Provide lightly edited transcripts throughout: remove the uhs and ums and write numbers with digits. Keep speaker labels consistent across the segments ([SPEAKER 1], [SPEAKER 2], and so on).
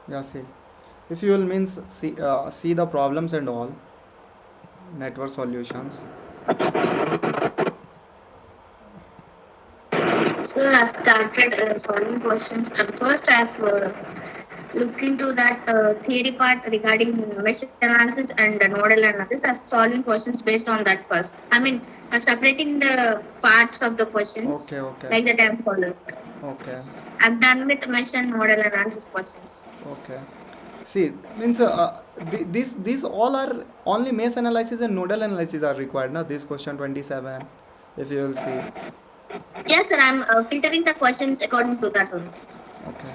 [SPEAKER 1] Yeah, see. If you will means see the problems and all network solutions.
[SPEAKER 2] So I started solving questions. First, I've looked into that theory part regarding mesh analysis and nodal analysis. I'm solving questions based on that first. I mean, separating the parts of the questions
[SPEAKER 1] Okay, okay,
[SPEAKER 2] like that I'm following.
[SPEAKER 1] okay,
[SPEAKER 2] I'm done with mesh and nodal analysis questions.
[SPEAKER 1] okay. See, means these all are only mesh analysis and nodal analysis are required. Now this question 27, if you will see.
[SPEAKER 2] Yes, sir. I'm filtering the questions according to that only.
[SPEAKER 1] Okay,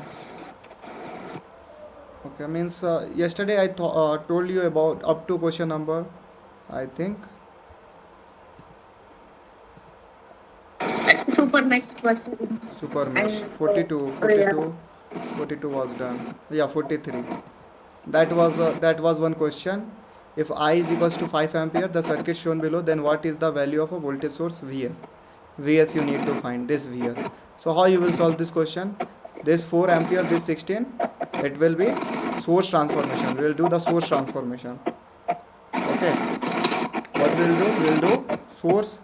[SPEAKER 1] okay. Means yesterday I told you about up to question number. I think
[SPEAKER 2] Super mesh question
[SPEAKER 1] super mesh
[SPEAKER 2] and
[SPEAKER 1] 42,
[SPEAKER 2] yeah.
[SPEAKER 1] 42, 42 was done. Yeah, 43. That was one question. If I is equals to 5 ampere, the circuit shown below, then what is the value of a voltage source Vs? Vs you need to find this Vs. So how you will solve this question? This 4 ampere, this 16, it will be source transformation. We will do the source transformation. Okay. What we'll do? We'll do source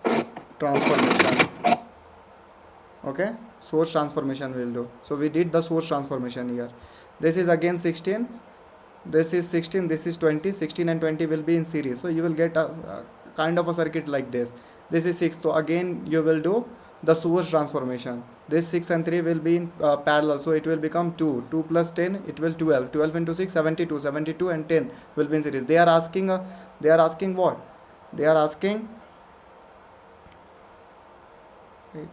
[SPEAKER 1] transformation. Okay, source transformation we'll do. So we did the source transformation here. This is again 16, this is 16, this is 20. 16 and 20 will be in series, so you will get a kind of a circuit like this. This is 6, so again you will do the source transformation. This 6 and 3 will be in parallel, so it will become 2. 2 plus 10, it will 12. 12 into 6, 72. 72 and 10 will be in series. They are asking what? They are asking, wait,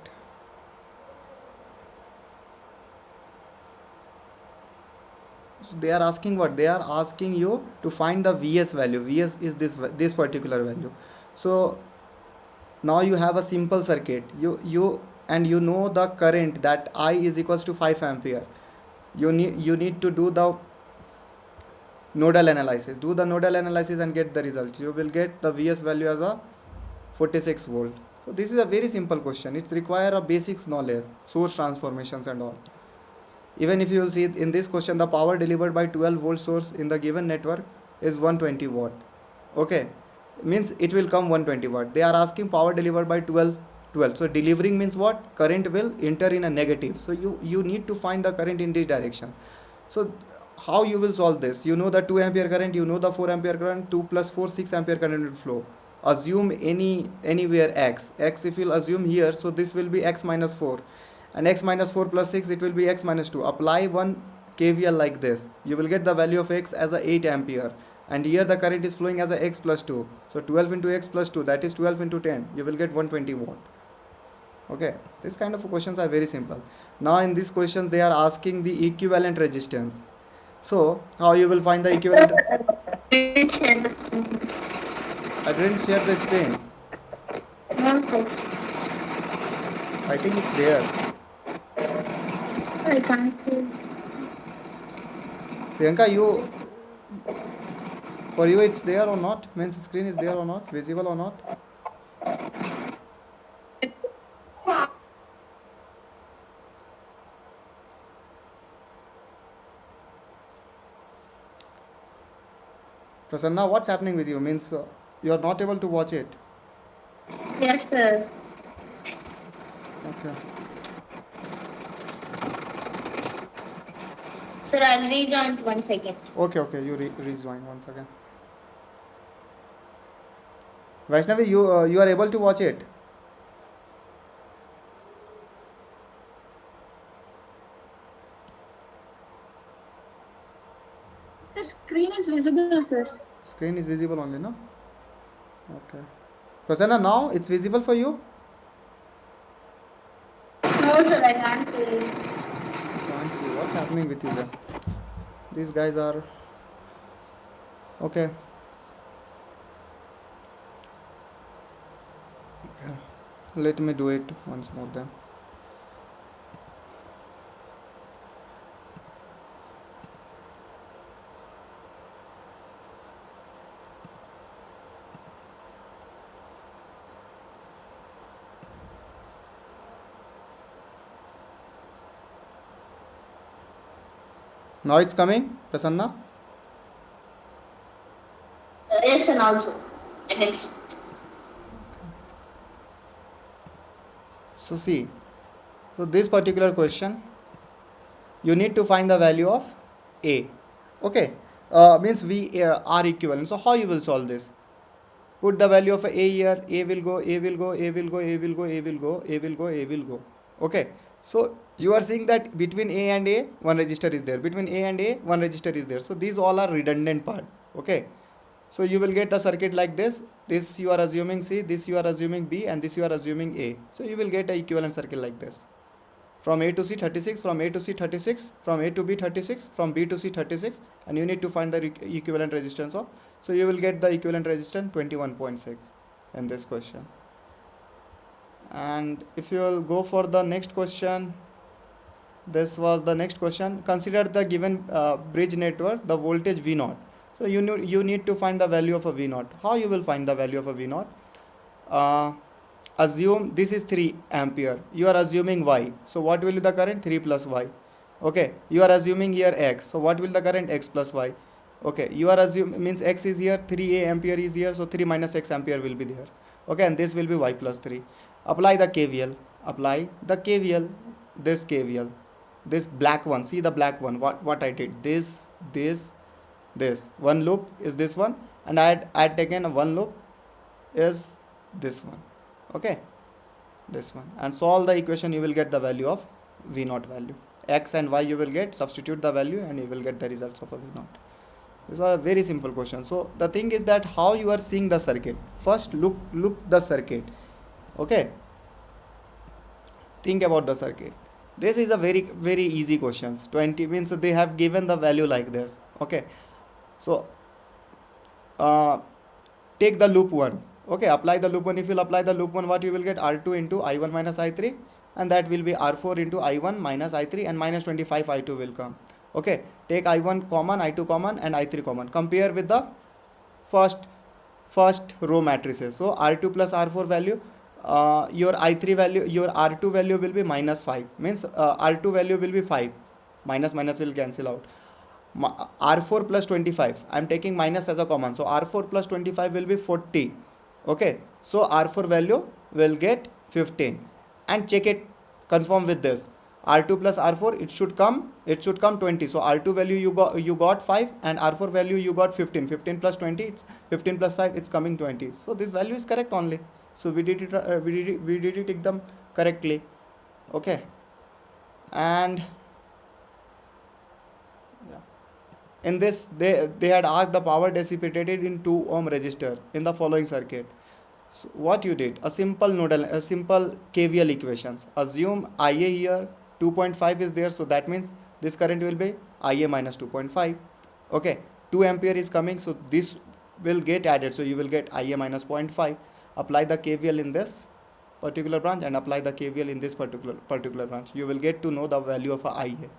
[SPEAKER 1] so they are asking what? They are asking you to find the Vs value. Vs is this particular value. So now you have a simple circuit. You know the current that I is equals to 5 ampere. You need to do the nodal analysis. Do the nodal analysis and get the results. You will get the Vs value as a 46 volt. So this is a very simple question. It's require a basics knowledge, source transformations and all. Even if you will see in this question, the power delivered by 12 volt source in the given network is 120 watt. Okay, means it will come 120 watt. They are asking power delivered by 12, 12. So delivering means what? Current will enter in a negative. So you need to find the current in this direction. So how you will solve this? You know the 2 ampere current, you know the 4 ampere current, 2 plus 4, 6 ampere current will flow. Assume anywhere x if you'll assume here, so this will be x minus 4, and x minus 4 plus 6, it will be x minus 2. Apply one KVL like this, you will get the value of x as a 8 ampere, and here the current is flowing as a x plus 2. So 12 into x plus 2, that is 12 into 10, you will get 120 watt. Okay, this kind of questions are very simple. Now in these questions they are asking the equivalent resistance. So how you will find the equivalent?
[SPEAKER 2] Which hand?
[SPEAKER 1] I didn't share the screen.
[SPEAKER 2] No, sir.
[SPEAKER 1] I think it's there.
[SPEAKER 2] I can't see.
[SPEAKER 1] Priyanka, you, for you it's there or not? Means screen is there or not? Visible or not? Prasanna, what's happening with you? Means you are not able to watch it.
[SPEAKER 2] Yes, sir.
[SPEAKER 1] Okay.
[SPEAKER 2] Sir, I'll rejoin 1 second.
[SPEAKER 1] Okay, okay. You rejoin once again. Vaishnavi, you are able to watch it.
[SPEAKER 2] Sir, screen is visible, sir.
[SPEAKER 1] Screen is visible only, no? Okay. Prasanna, now it's visible for you.
[SPEAKER 2] No, sir, I can't see.
[SPEAKER 1] You can't see. What's happening with you then? These guys are okay. Let me do it once more then. Now it's coming, Prasanna?
[SPEAKER 2] Yes, and also. Next.
[SPEAKER 1] So see, so this particular question, you need to find the value of A. Okay, means we are equivalent. So how you will solve this? Put the value of A here. A will go, A will go, A will go, A will go, A will go, A will go, A will go. Okay, so you are seeing that between A and A, one register is there. Between A and A, one register is there. So these all are redundant part. Okay, so you will get a circuit like this. This you are assuming C, this you are assuming B, and this you are assuming A. So you will get a equivalent circuit like this. From A to C 36, from A to C 36, from A to B 36, from B to C 36, and you need to find the equivalent resistance of. So you will get the equivalent resistance 21.6 in this question. And if you will go for the next question, this was the next question. Consider the given bridge network, the voltage V0. So you need to find the value of a V0. How you will find the value of a V0? Assume this is 3 ampere. You are assuming Y. So what will be the current? 3 plus Y. Okay. You are assuming here X. So what will the current? X plus Y. Okay. You are assuming, means X is here, 3A ampere is here. So 3 minus X ampere will be there. Okay. And this will be Y plus 3. Apply the KVL. Apply the KVL. This KVL. This black one. See the black one. What I did? This. One loop is this one. And I had taken one loop is this one. Okay, this one, and solve the equation. You will get the value of V0 value. X and Y you will get, substitute the value, and you will get the results of a V0. These are a very simple question. So the thing is that how you are seeing the circuit. First look the circuit. Okay, think about the circuit. This is a very easy questions. 20 means they have given the value like this. Okay, so take the loop 1. Okay, apply the loop 1. If you apply the loop 1, what you will get? R2 into I1 minus I3, and that will be R4 into I1 minus I3, and minus 25 I2 will come. Okay, take I1 common, I2 common, and I3 common. Compare with the first row matrices. So R2 plus R4 value, your I3 value, your R2 value will be minus 5. Means R2 value will be 5. Minus will cancel out. R4 plus 25. I am taking minus as a common. So R4 plus 25 will be 40. Okay. So R4 value will get 15. And check it, confirm with this. R2 plus R4, it should come 20. So R2 value you got 5, and R4 value you got 15. 15 plus 20, it's 15 plus 5, it's coming 20. So this value is correct only. So we did it exam correctly. Okay. And in this, they had asked the power dissipated in 2 ohm resistor in the following circuit. So what you did? A simple KVL equations. Assume IA here 2.5 is there, so that means this current will be IA minus 2.5. Okay, 2 ampere is coming, so this will get added. So you will get IA minus 0.5. Apply the KVL in this particular branch and apply the KVL in this particular branch. You will get to know the value of a IA.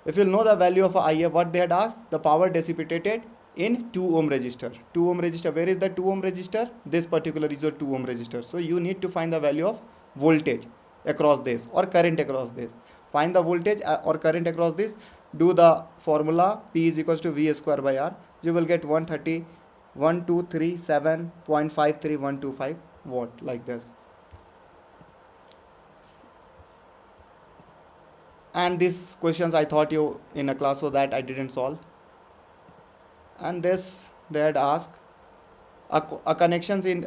[SPEAKER 1] If you know the value of a IA, what they had asked? The power dissipated in 2 ohm resistor. 2 ohm resistor. Where is the 2 ohm resistor? This particular is a 2 ohm resistor. So you need to find the value of voltage across this or current across this. Find the voltage or current across this. Do the formula P is equals to V square by R. You will get 137.53125 watt like this. And these questions I thought you in a class, so that I didn't solve. And this they had asked a connection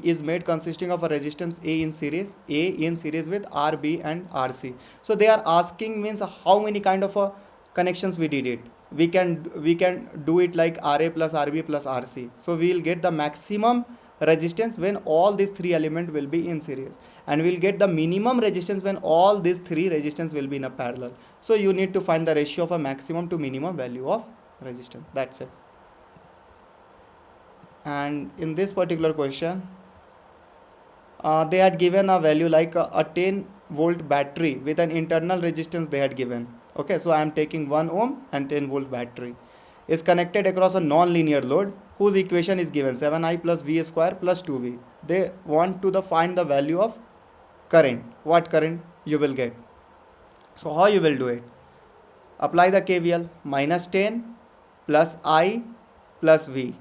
[SPEAKER 1] is made consisting of a resistance A in series with RB and RC. So they are asking means how many kind of connections we did it. We can do it like RA plus RB plus RC. So we will get the maximum resistance when all these 3 elements will be in series, and we'll get the minimum resistance when all these 3 resistance will be in a parallel. So you need to find the ratio of a maximum to minimum value of resistance. That's it. And in this particular question, they had given a value like a 10 volt battery with an internal resistance they had given. Okay, so I am taking 1 ohm and 10 volt battery is connected across a non-linear load whose equation is given 7I plus V square plus 2V. They want to find the value of current. What current you will get? So how you will do it? Apply the KVL, minus 10 plus I plus V,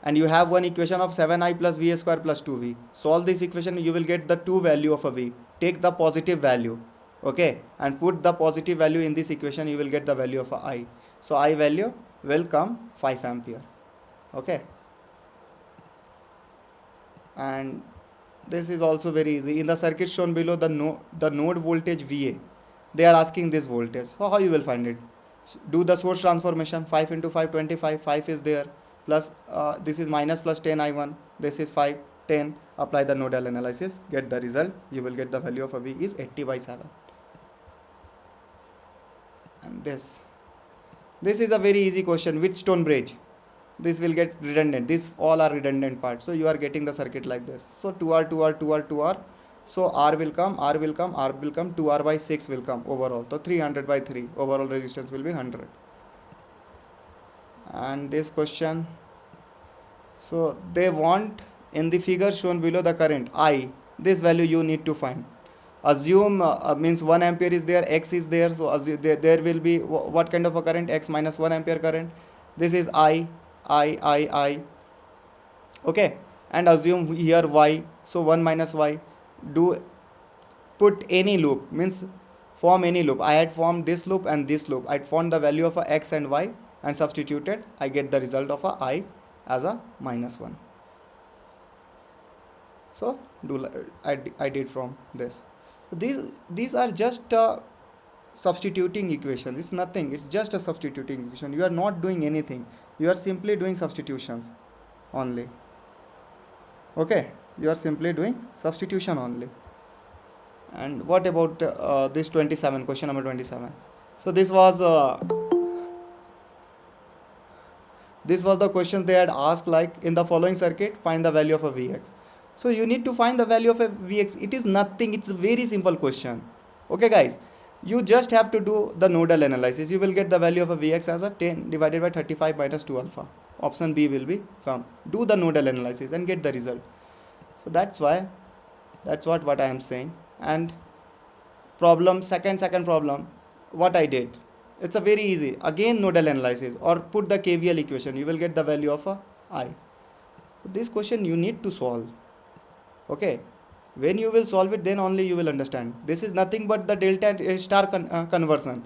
[SPEAKER 1] and you have one equation of 7I plus V square plus 2V. Solve this equation, you will get the two value of a V. Take the positive value, okay, and put the positive value in this equation, you will get the value of a I. So I value will come 5 ampere, okay. And this is also very easy. In the circuit shown below, the node voltage VA, they are asking this voltage. So how you will find it? Do the source transformation. 5 into 5, 25. 5 is there. Plus this is minus plus 10 I1. This is 5, 10. Apply the nodal analysis. Get the result. You will get the value of a V is 80 by 7. And this is a very easy question. Which stone bridge? This will get redundant. This all are redundant parts. So you are getting the circuit like this. So 2R, 2R, 2R, 2R. So R will come, R will come, R will come. 2R by 6 will come overall. So 300 by 3. Overall resistance will be 100. And this question. So they want in the figure shown below the current I. This value you need to find. Assume means 1 ampere is there, X is there. So assume there will be what kind of a current? X minus 1 ampere current. This is I. Okay, and assume here Y. So 1 minus Y. Do put any loop, means form any loop. I had formed this loop and this loop. I found the value of a X and Y and substituted. I get the result of a I as a minus 1. So I did from this. These are just substituting equation. It's nothing. It's just a substituting equation. You are not doing anything. You are simply doing substitutions only. Okay, you are simply doing substitution only. And what about this 27, question number 27? So this was the question they had asked, like in the following circuit, find the value of a Vx. So you need to find the value of a Vx. It is nothing. It's a very simple question. Okay, guys. You just have to do the nodal analysis. You will get the value of a Vx as a 10 divided by 35 minus 2 alpha. Option B will be come. Do the nodal analysis and get the result. So that's what I am saying. And problem, second problem, what I did. It's a very easy. Again nodal analysis or put the KVL equation. You will get the value of a I. So this question you need to solve. Okay. When you will solve it, then only you will understand. This is nothing but the delta star conversion.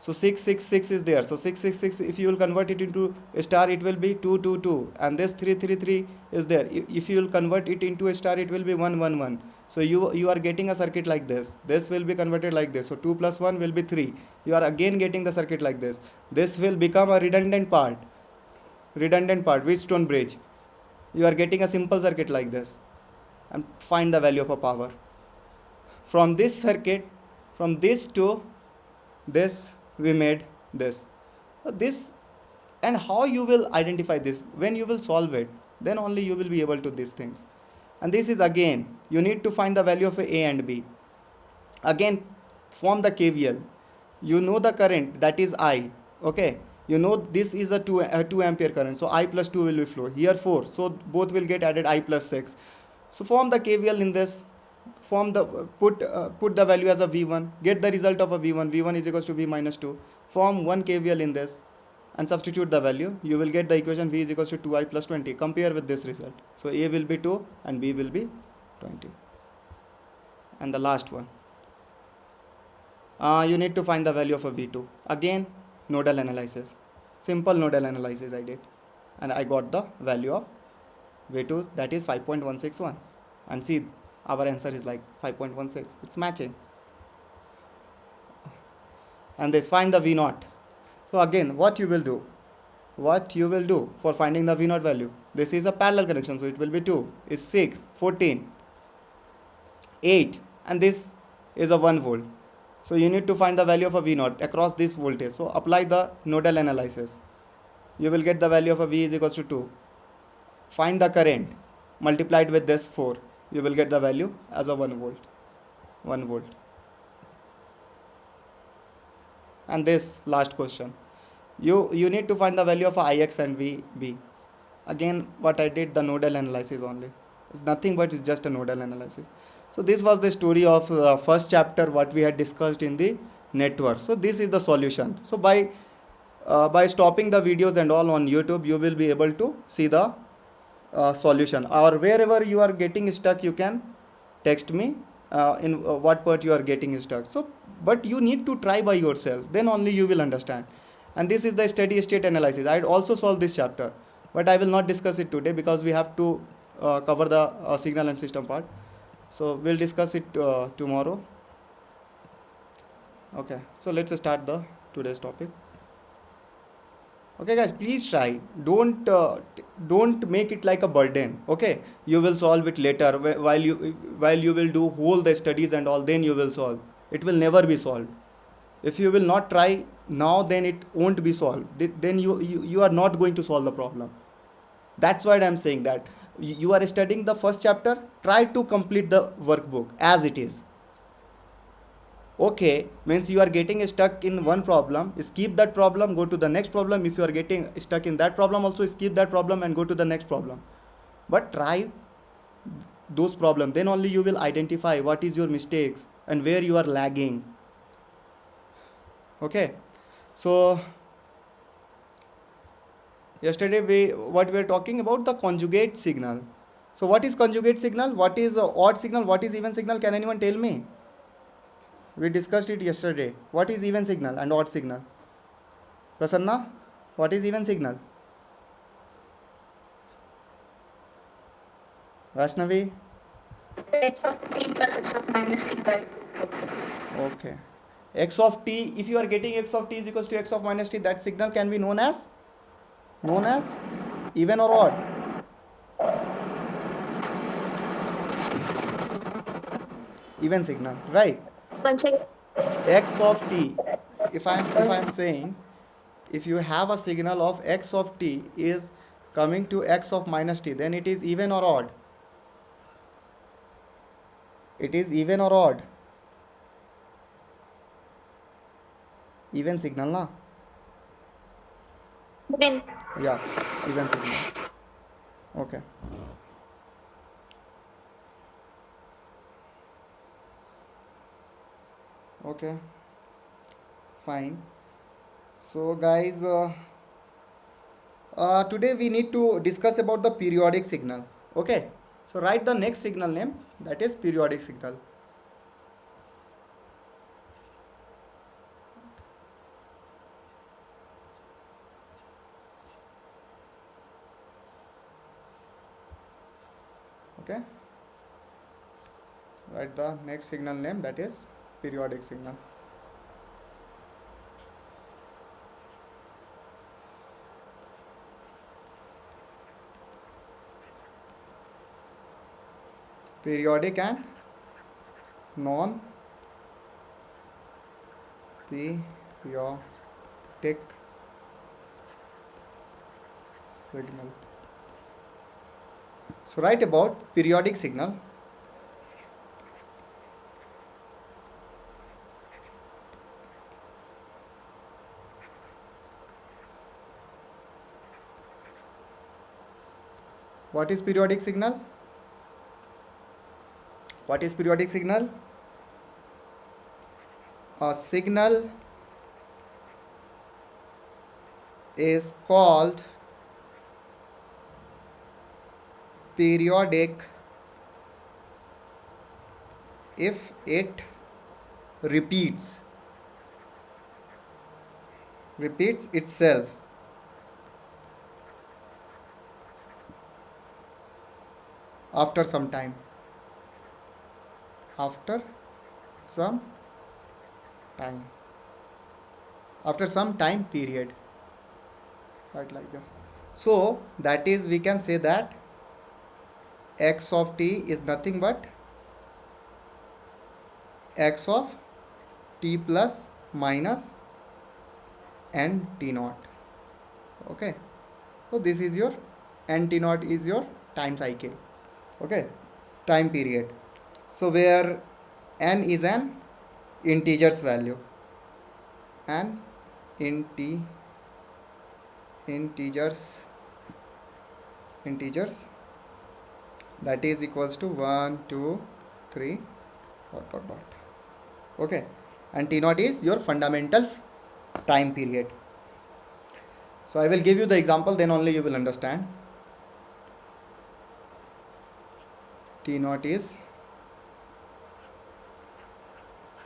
[SPEAKER 1] So 666 is there. So 666, if you will convert it into a star, it will be 222. And this 333 is there. If you will convert it into a star, it will be 111. So you are getting a circuit like this. This will be converted like this. So 2 plus 1 will be 3. You are again getting the circuit like this. This will become a redundant part. Wheatstone bridge. You are getting a simple circuit like this. And find the value of a power. From this circuit, from this to this, we made this. And how you will identify this? When you will solve it, then only you will be able to these things. And this is again, you need to find the value of A and B. Again, form the KVL. You know the current, that is I. Okay. You know this is a 2 ampere current. So I plus 2 will be flow. Here 4. So both will get added, I plus 6. So form the KVL in this. Put the value as a V1. Get the result of a V1. V1 is equals to V minus 2. Form one KVL in this and substitute the value. You will get the equation V is equals to 2I plus 20. Compare with this result. So A will be 2 and B will be 20. And the last one. You need to find the value of a V2. Again, nodal analysis. Simple nodal analysis I did. And I got the value of V2, that is 5.161. And see, our answer is like 5.16. It's matching. And this, find the V0. So again, what you will do for finding the V0 value? This is a parallel connection, so it will be 2 is 6, 14, 8, and this is a 1 volt. So you need to find the value of a V0 across this voltage. So apply the nodal analysis. You will get the value of a V is equals to 2. Find the current multiplied with this 4. You will get the value as a 1 volt. 1 volt. And this last question. You need to find the value of Ix and Vb. Again, what I did, the nodal analysis only. It's nothing but it's just a nodal analysis. So this was the story of first chapter what we had discussed in the network. So this is the solution. So by stopping the videos and all on YouTube, you will be able to see the solution, or wherever you are getting stuck you can text me in what part you are getting stuck. So but you need to try by yourself, then only you will understand. And this is the steady state analysis. I also solve this chapter, but I will not discuss it today because we have to cover the signal and system part. So we'll discuss it tomorrow. Okay, so let's start the today's topic. Okay guys, please try. Don't make it like a burden. Okay, you will solve it later while you will do whole the studies and all, then you will solve. It will never be solved. If you will not try now, then it won't be solved. Then you are not going to solve the problem. That's why I'm saying that you are studying the first chapter, try to complete the workbook as it is. Okay, means you are getting stuck in one problem, skip that problem, go to the next problem. If you are getting stuck in that problem, also skip that problem and go to the next problem. But try those problems, then only you will identify what is your mistakes and where you are lagging. Okay, so yesterday we were talking about the conjugate signal. So what is conjugate signal, what is odd signal, what is even signal? Can anyone tell me? We discussed it yesterday. What is even signal and odd signal? Prasanna, what is even signal? Vaishnavi?
[SPEAKER 2] X of t plus x of minus t by 2.
[SPEAKER 1] Okay. X of t, if you are getting x of t is equals to x of minus t, that signal can be known as even or odd. Even signal, right?
[SPEAKER 2] One second.
[SPEAKER 1] X of t. If I'm saying, if you have a signal of x of t is coming to x of minus t, then it is even or odd? It is even or odd? Even signal, na?
[SPEAKER 2] Even.
[SPEAKER 1] Yeah, even signal. Okay. Okay, it's fine. So guys, today we need to discuss about the periodic signal. Okay, so write the next signal name, that is periodic signal. Okay, write the next signal name, that is periodic signal. Periodic and non periodic signal. So write about periodic signal. What is periodic signal? What is periodic signal? A signal is called periodic if it repeats itself after some time. After some time. After some time period. Right, like this. So that is, we can say that x of t is nothing but x of t plus minus n t naught. Okay, so this is your n t naught is your time cycle. Okay, time period. So where n is an integers value, and integers that is equals to 1 2 3 dot dot dot. Okay, and T naught is your fundamental time period. So I will give you the example, then only you will understand. T naught is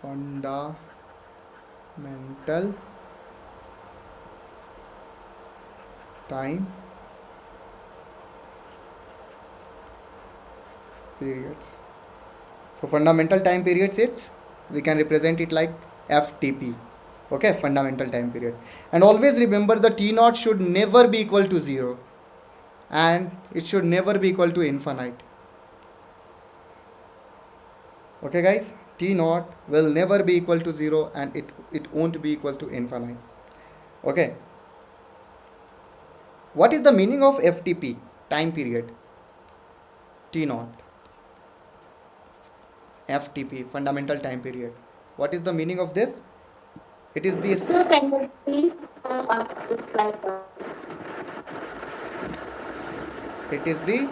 [SPEAKER 1] fundamental time periods. So fundamental time periods, we can represent it like FTP. Okay, fundamental time period. And always remember the T naught should never be equal to 0, and it should never be equal to infinite. Okay guys, T naught will never be equal to 0, and it won't be equal to infinite. Okay. What is the meaning of FTP, time period? T naught. FTP, fundamental time period. What is the meaning of this? It is this.
[SPEAKER 2] So can you please up this slide?
[SPEAKER 1] It is the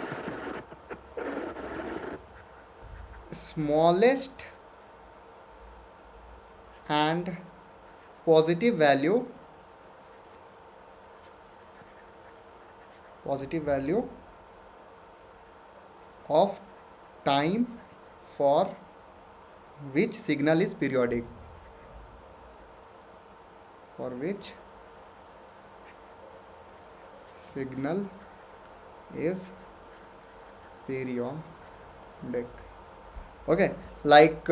[SPEAKER 1] smallest and positive value of time for which signal is periodic. For which signal is periodic. Okay, like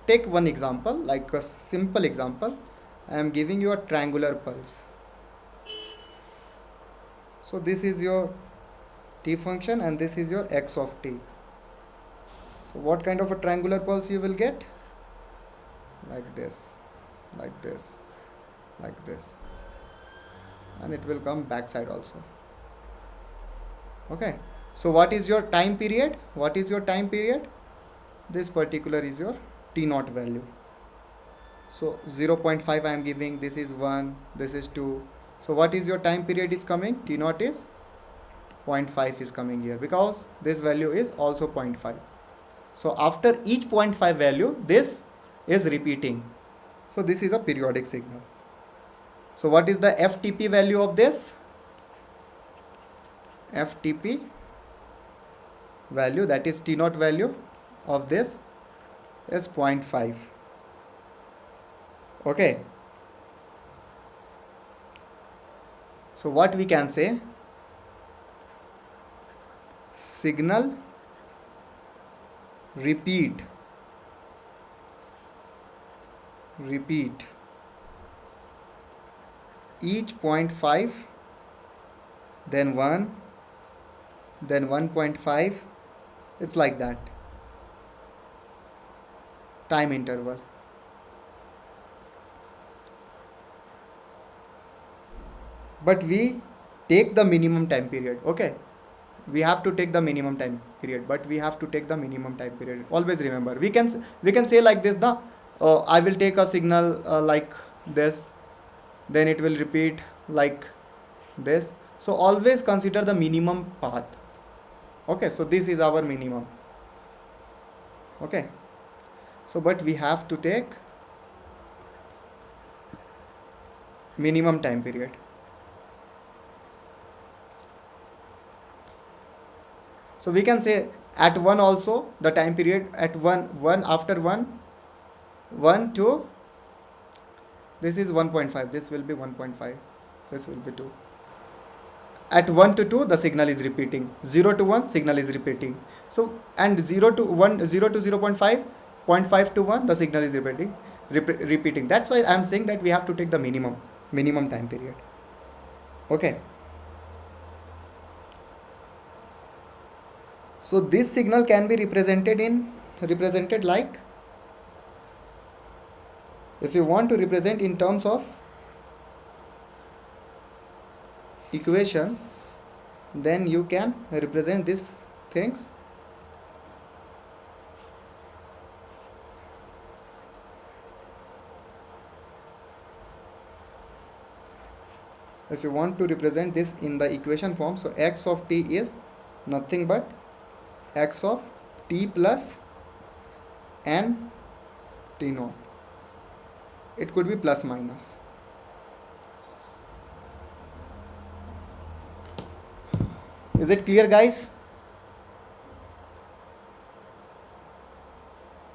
[SPEAKER 1] take one example, like a simple example. I am giving you a triangular pulse. So this is your t function and this is your x of t. So what kind of a triangular pulse you will get? Like this, like this, like this, and it will come backside also. Okay, so what is your time period? What is your time period? This particular is your t naught value. So 0.5 I am giving, this is 1, this is 2. So what is your time period is coming? T naught is 0.5 is coming here, because this value is also 0.5. So after each 0.5 value, this is repeating. So this is a periodic signal. So what is the FTP value of this? FTP value, that is T naught value of this, is 0.5. Okay. So what we can say? Signal repeat each 0.5, then 1, then 1.5. It's like that time interval. But we take the minimum time period. Okay, we have to take the minimum time period, but we have to take the minimum time period. Always remember, we can say like this, the I will take a signal like this, then it will repeat like this. So always consider the minimum path. Okay, so this is our minimum. Okay, so but we have to take minimum time period. So we can say at 1 also, the time period at 1 after 1 to, this is 1.5, this will be 1.5, this will be 2. At 1 to 2 the signal is repeating, 0 to 1 signal is repeating. So and 0 to 1, 0 to 0.5, 0.5 to 1 the signal is repeating. That's why I am saying that we have to take the minimum time period. Okay. So this signal can be represented like, if you want to represent in terms of equation, then you can represent these things. If you want to represent this in the equation form, so x of t is nothing but x of t plus n t naught. it could be plus minus. Is it clear, guys?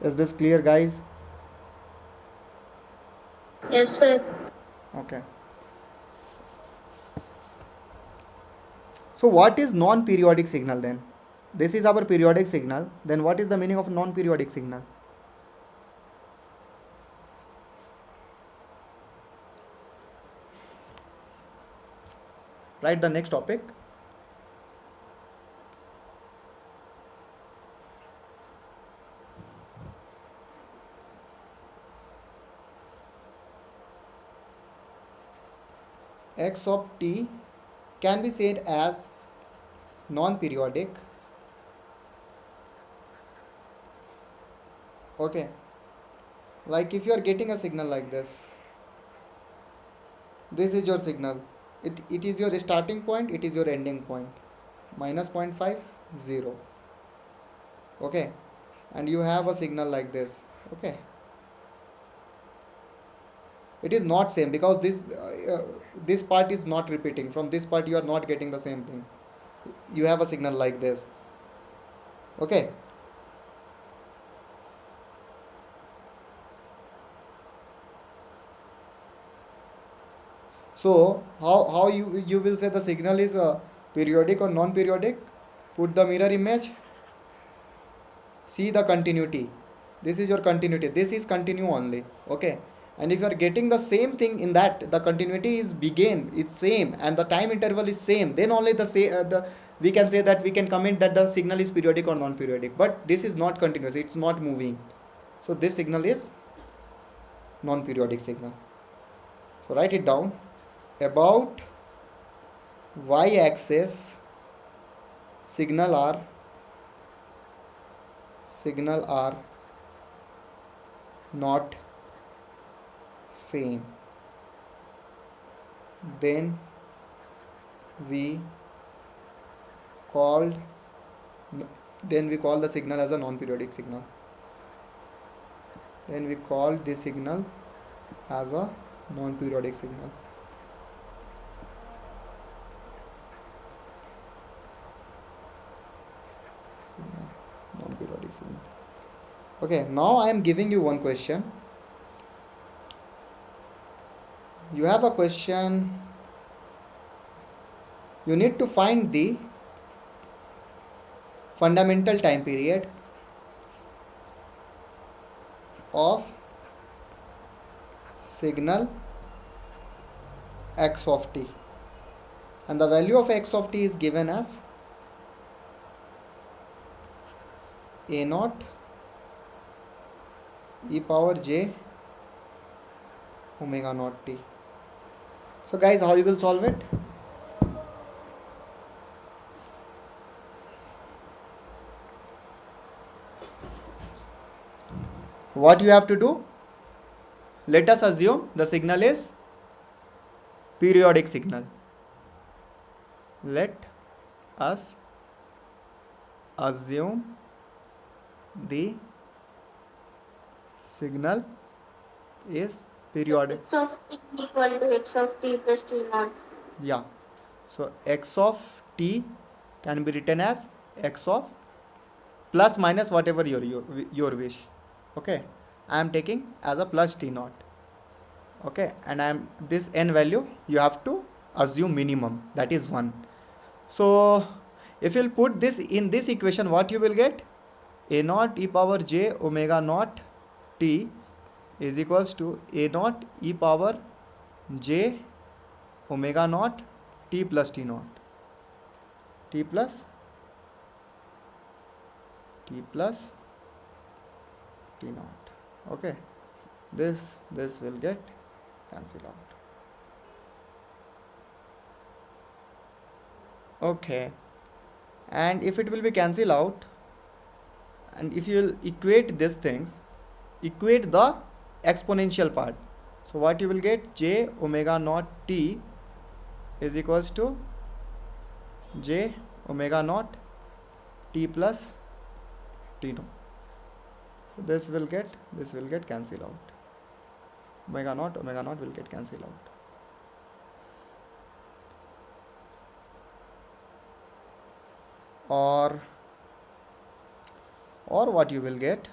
[SPEAKER 1] Is this clear, guys?
[SPEAKER 2] Yes, sir.
[SPEAKER 1] Okay. So what is non-periodic signal then? This is our periodic signal. Then what is the meaning of non-periodic signal? Write the next topic. X of t can be said as non-periodic. Okay, like if you are getting a signal like this is your signal. It is your starting point, it is your ending point. Minus 0.5, 0. Okay, and you have a signal like this. Okay, it is not same because this part is not repeating. From this part you are not getting the same thing. You have a signal like this. Okay, so how you will say the signal is periodic or non-periodic? Put the mirror image, see the continuity. This is your continuity, this is continue only. Okay, and if you are getting the same thing in that, the continuity is begin, it's same, and the time interval is same, then only the we can say that we can comment that the signal is periodic or non-periodic. But this is not continuous, it's not moving, so this signal is non-periodic signal. So write it down. About y-axis signal are not same, then we call the signal as a non-periodic signal. Then we call this signal as a non-periodic signal. Non-periodic signal. Okay, now I am giving you one question. You have a question. You need to find the fundamental time period of signal x of t, and the value of x of t is given as a naught e power j omega naught t. So guys, how you will solve it? What you have to do? Let us assume the signal is periodic signal. Let us assume the signal is periodic.
[SPEAKER 2] X of t equal to x of t plus t naught.
[SPEAKER 1] Yeah, so x of t can be written as x of plus minus whatever your wish. Okay, I am taking as a plus t naught. Okay, and I am this n value you have to assume minimum, that is 1. So if you'll put this in this equation, what you will get? A naught e power j omega naught t is equals to a naught e power j omega naught t plus t naught. T plus t naught. Okay, this will get cancelled out. Okay, and if it will be cancelled out, and if you will equate these things, equate the exponential part, so what you will get? J omega naught t is equals to j omega naught t plus t naught. So this will get cancelled out. omega naught will get cancelled out. Or what you will get,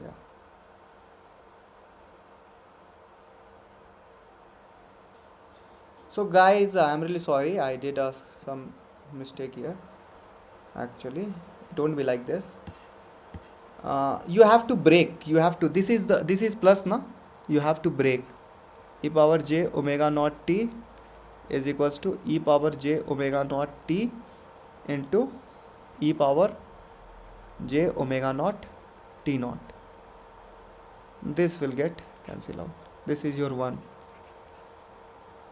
[SPEAKER 1] yeah. So guys, I'm really sorry, I did some mistake here. Actually, it won't be like this. You have to break. You have to. This is plus, na. You have to break. E power j omega naught t is equals to e power j omega naught t into e power j omega naught t naught. This will get cancelled out. This is your 1.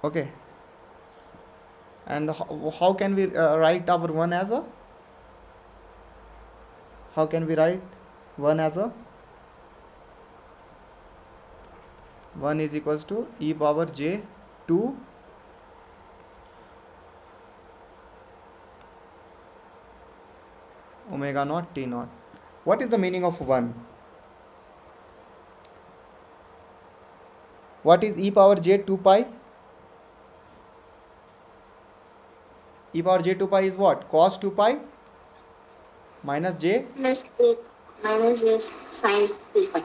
[SPEAKER 1] Okay. And how can we write our 1 as a? How can we write 1 as a? 1 is equals to e power j 2 omega naught t naught. What is the meaning of 1? What is e power j 2 pi? E power j 2 pi is what? Cos 2 pi minus j
[SPEAKER 2] Plus minus j sin 2 pi.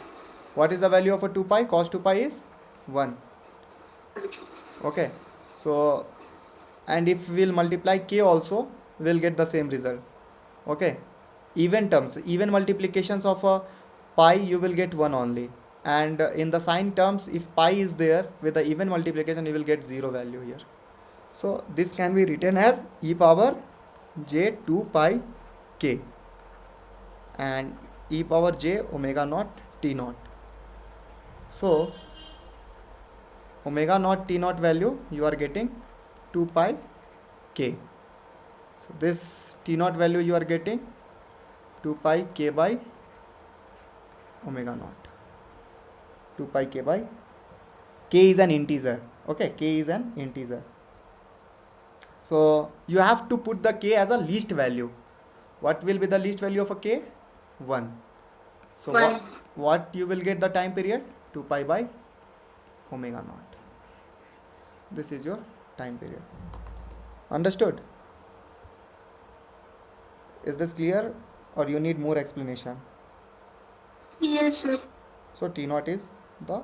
[SPEAKER 1] What is the value of a 2 pi? Cos 2 pi is 1. Okay. So, and if we'll multiply k also, we'll get the same result. Okay. Even terms, even multiplications of a pi, you will get 1 only. And in the sign terms, if pi is there with the even multiplication, you will get 0 value here. So, this can be written as e power j 2 pi k and e power j omega naught t naught. So, omega naught t naught value you are getting 2 pi k. So, this t naught value you are getting 2 pi k by omega naught. 2 pi k by k is an integer. Okay, k is an integer. So, you have to put the k as a least value. What will be the least value of a k? 1. So,
[SPEAKER 2] 1.
[SPEAKER 1] what you will get the time period? 2 pi by omega naught. This is your time period. Understood? Is this clear or you need more explanation?
[SPEAKER 2] Yes, sir.
[SPEAKER 1] So T naught is the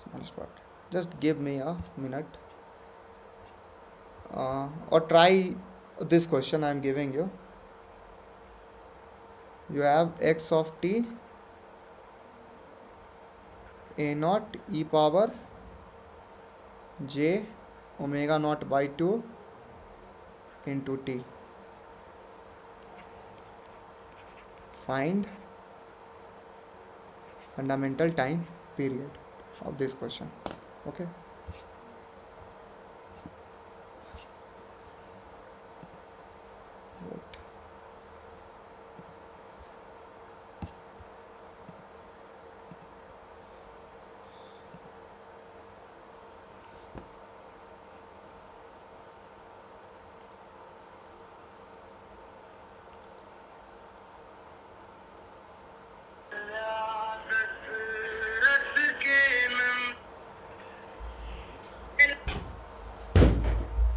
[SPEAKER 1] smallest part. Just give me a minute. Or try this question I am giving you. You have x of t a naught e power j omega naught by 2 into t. Find fundamental time period of this question. Okay. Right.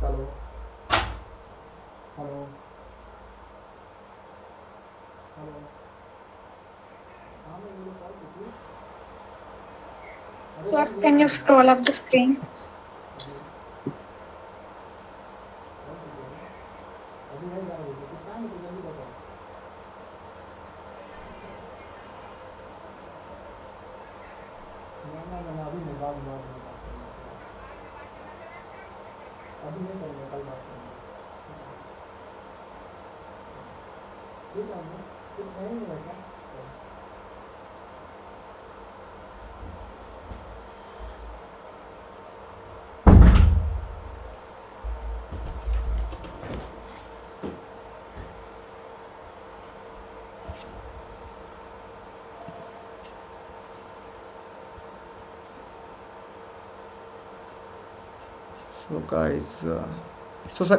[SPEAKER 1] Hello. Hello. Hello.
[SPEAKER 3] Sir, can you scroll up the screen?
[SPEAKER 1] अभी नहीं करेंगे, कल बात करेंगे। ठीक है, कुछ है नहीं वैसा। So guys,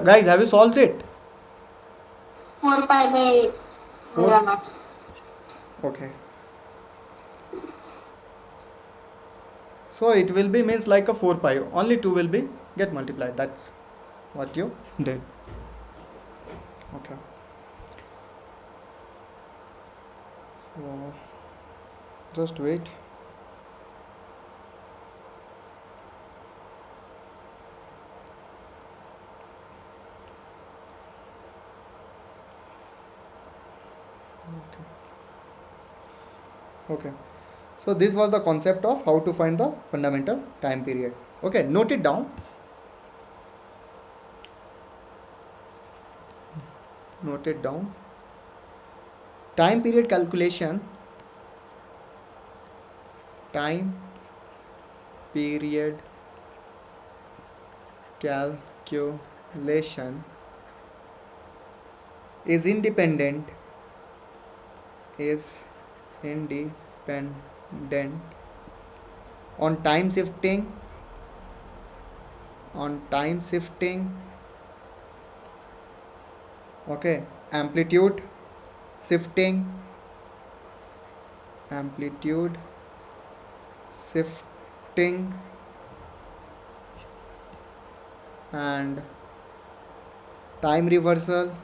[SPEAKER 1] guys, have you solved it?
[SPEAKER 2] 4 pi by
[SPEAKER 1] 4.
[SPEAKER 3] Yeah.
[SPEAKER 1] Okay. So it will be means like a 4 pi. Only 2 will be get multiplied. That's what you did. Okay. So just wait. Okay. So this was the concept of how to find the fundamental time period. Okay, note it down. Note it down. Time period calculation. Time period calculation is independent on time shifting, okay, amplitude shifting and time reversal,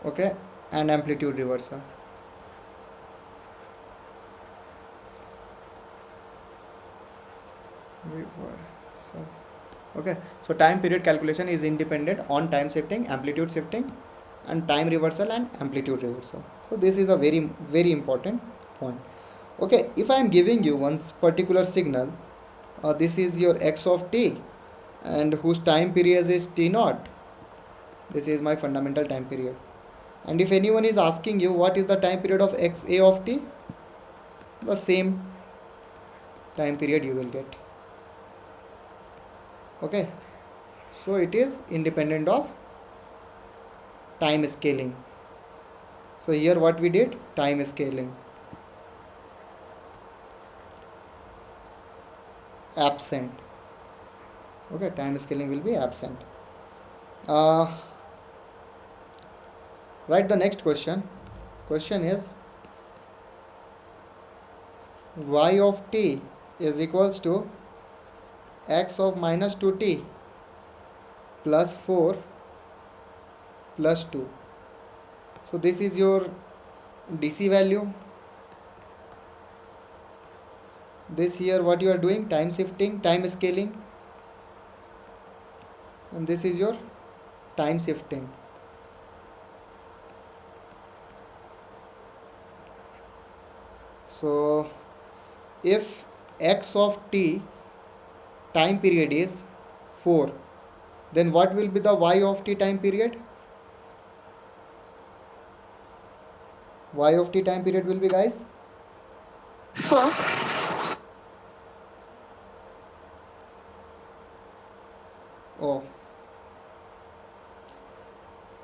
[SPEAKER 1] okay, and amplitude reversal. Okay, so time period calculation is independent on time shifting, amplitude shifting, and time reversal and amplitude reversal. So this is a very important point. Okay, if I am giving you one particular signal, this is your x of t, and whose time period is t naught. This is my fundamental time period. And if anyone is asking you what is the time period of x a of t, the same time period you will get. Okay, so it is independent of time scaling. So here what we did, time scaling absent. Okay, time scaling will be absent. Write the next question. Question is y of t is equals to x of minus 2t plus 4 plus 2. So this is your DC value. This here what you are doing, time shifting, time scaling, and this is your time shifting. So if x of t time period is 4, then what will be the y of t time period? Y of t time period will be, guys?
[SPEAKER 2] 4.
[SPEAKER 1] Oh,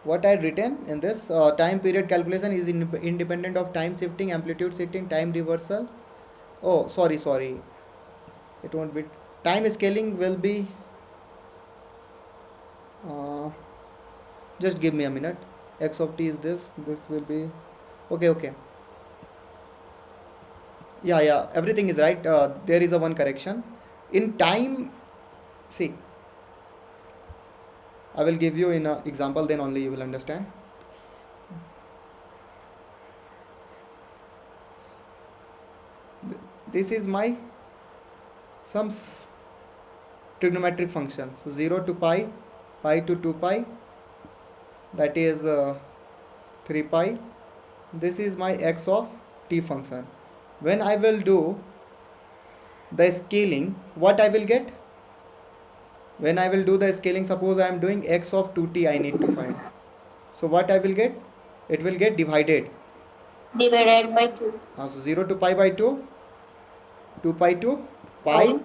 [SPEAKER 1] what I had written in this time period calculation is independent of time shifting, amplitude shifting, time reversal. Oh, sorry. It won't be. Time scaling will be. Just give me a minute. X of t is this. This will be. Okay. Yeah. Everything is right. There is a one correction. In time, see, I will give you in an example, then only you will understand. This is my some trigonometric function. So 0 to pi, pi to 2 pi, that is 3 pi. This is my x of t function. When I will do the scaling, what I will get? When I will do the scaling, suppose I am doing x of 2t, I need to find. So what I will get? It will get divided.
[SPEAKER 2] Divided by 2.
[SPEAKER 1] So 0 to pi by 2, 2 pi to pi,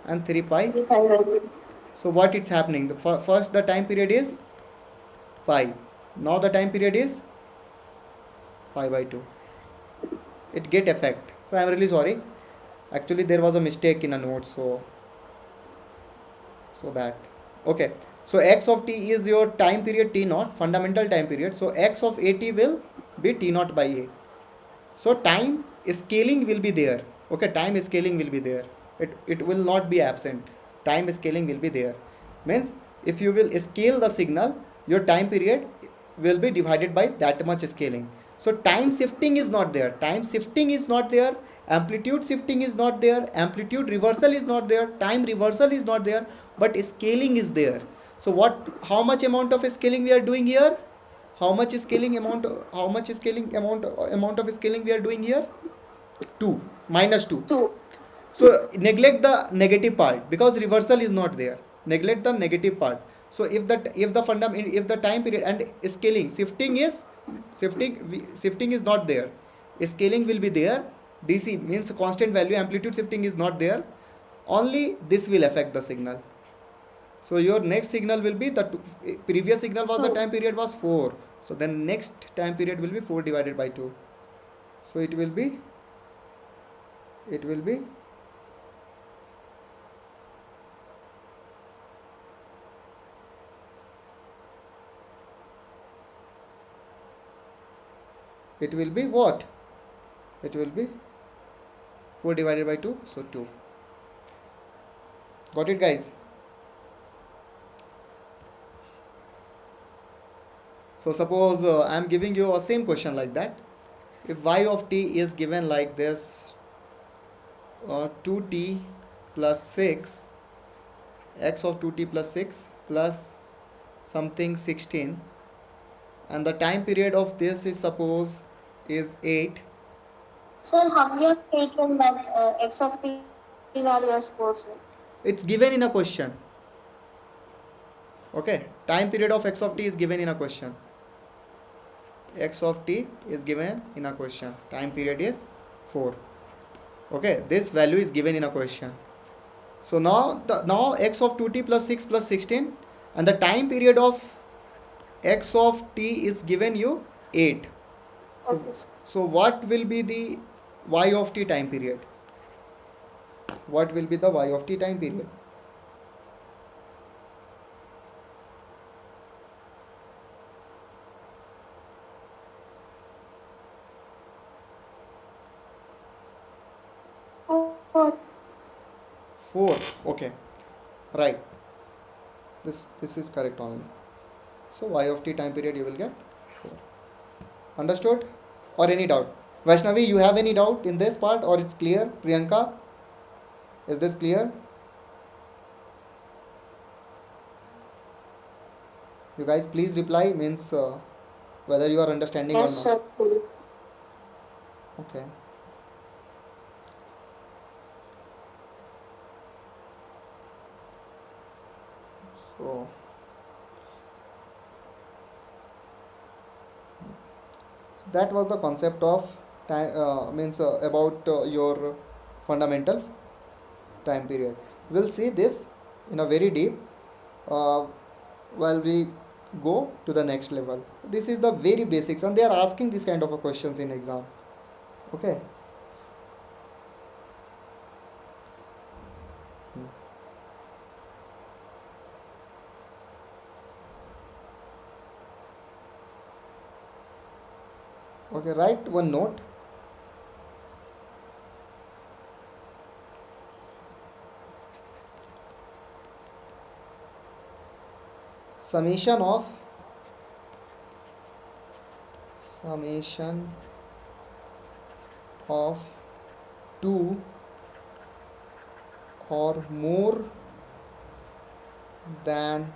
[SPEAKER 1] and 3 pi.
[SPEAKER 2] 3 pi by 2.
[SPEAKER 1] So what it's happening? First the time period is pi. Now the time period is pi by 2. It get effect. So I am really sorry. Actually there was a mistake in a note, so that Okay, so x of t is your time period t naught, fundamental time period. So x of at will be t naught by a. So time scaling will be there. Okay, time scaling will be there. It will not be absent. Time scaling will be there. Means if you will scale the signal, your time period will be divided by that much scaling. So time shifting is not there. Time shifting is not there. Amplitude shifting is not there. Amplitude reversal is not there. Time reversal is not there. But scaling is there. So what? How much amount of scaling we are doing here? How much of scaling we are doing here? 2 minus 2.
[SPEAKER 2] 2.
[SPEAKER 1] So neglect the negative part because reversal is not there. Neglect the negative part. So if the time period and shifting is not there, scaling will be there. DC means constant value, amplitude shifting is not there. Only this will affect the signal. So your next signal will be previous signal was the time period was 4. So then next time period will be 4 divided by 2. So it will be it will be what? It will be 4 divided by 2, so 2. Got it, guys? So suppose I am giving you a same question like that. If y of t is given like this, 2t plus 6, x of 2t plus 6 plus something 16, and the time period of this is suppose is 8.
[SPEAKER 2] Sir, how you have taken that x of t value as 4, sir?
[SPEAKER 1] It's given in a question. Okay, time period of x of t is given in a question. X of t is given in a question. Time period is 4. Okay, this value is given in a question. So now x of 2t plus 6 plus 16, and the time period of x of t is given you 8.
[SPEAKER 2] Okay, sir.
[SPEAKER 1] So what will be the y of t time period? What will be the y of t time period?
[SPEAKER 2] Four.
[SPEAKER 1] 4. Okay, right. This is correct only. So y of t time period you will get 4. Understood? Or any doubt? Vaishnavi, you have any doubt in this part or it's clear? Priyanka, is this clear? You guys please reply, means whether you are understanding or
[SPEAKER 2] Yes,
[SPEAKER 1] not.
[SPEAKER 2] sir.
[SPEAKER 1] Okay. So that was the concept of time, means about your fundamental time period. We'll see this in a very deep while we go to the next level. This is the very basics, and they are asking this kind of a questions in exam. Okay. Okay, write one note. Summation of two or more than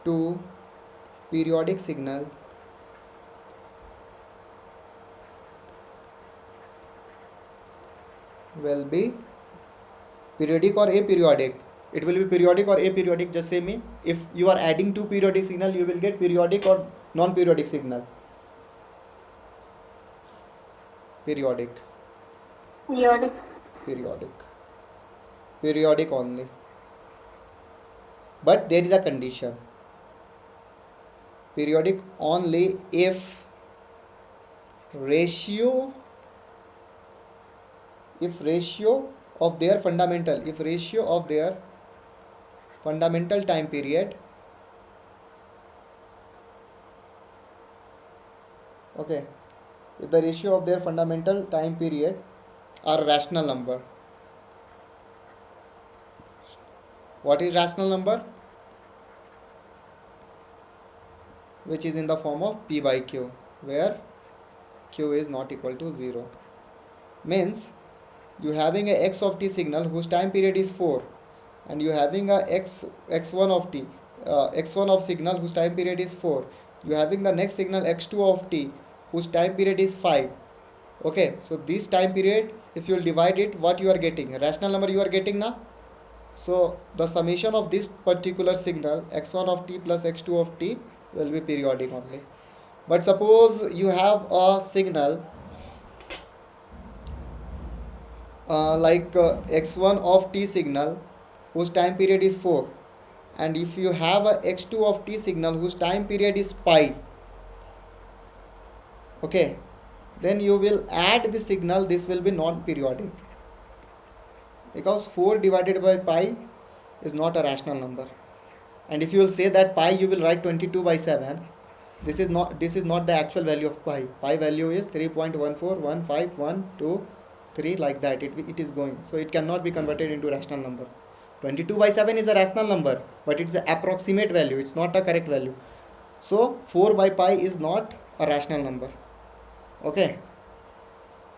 [SPEAKER 1] two periodic signal will be periodic or aperiodic. It will be periodic or aperiodic. Just say me. If you are adding two periodic signal, you will get periodic or non-periodic signal. Periodic.
[SPEAKER 2] Periodic.
[SPEAKER 1] Periodic only. But there is a condition. Periodic only if ratio of their fundamental, if ratio of their fundamental time period, okay, if the ratio of their fundamental time period are rational number. What is rational number? Which is in the form of p by q, where q is not equal to 0. Means you having a x of t signal whose time period is 4, and you having a x1 of t, x1 of signal whose time period is 4. You having the next signal x2 of t whose time period is 5. Okay, so this time period, if you will divide it, what you are getting? A rational number you are getting now. So the summation of this particular signal x1 of t plus x2 of t will be periodic only. But suppose you have a signal x1 of t signal whose time period is 4, and if you have a x2 of t signal whose time period is pi, okay, then you will add the signal. This will be non-periodic, because 4 divided by pi is not a rational number. And if you will say that pi, you will write 22 by 7. This is not the actual value of pi. Pi value is 3.1415123, like that it is going. So it cannot be converted into rational number. 22 by 7 is a rational number, but it's the approximate value, it's not a correct value. So 4 by pi is not a rational number. Okay,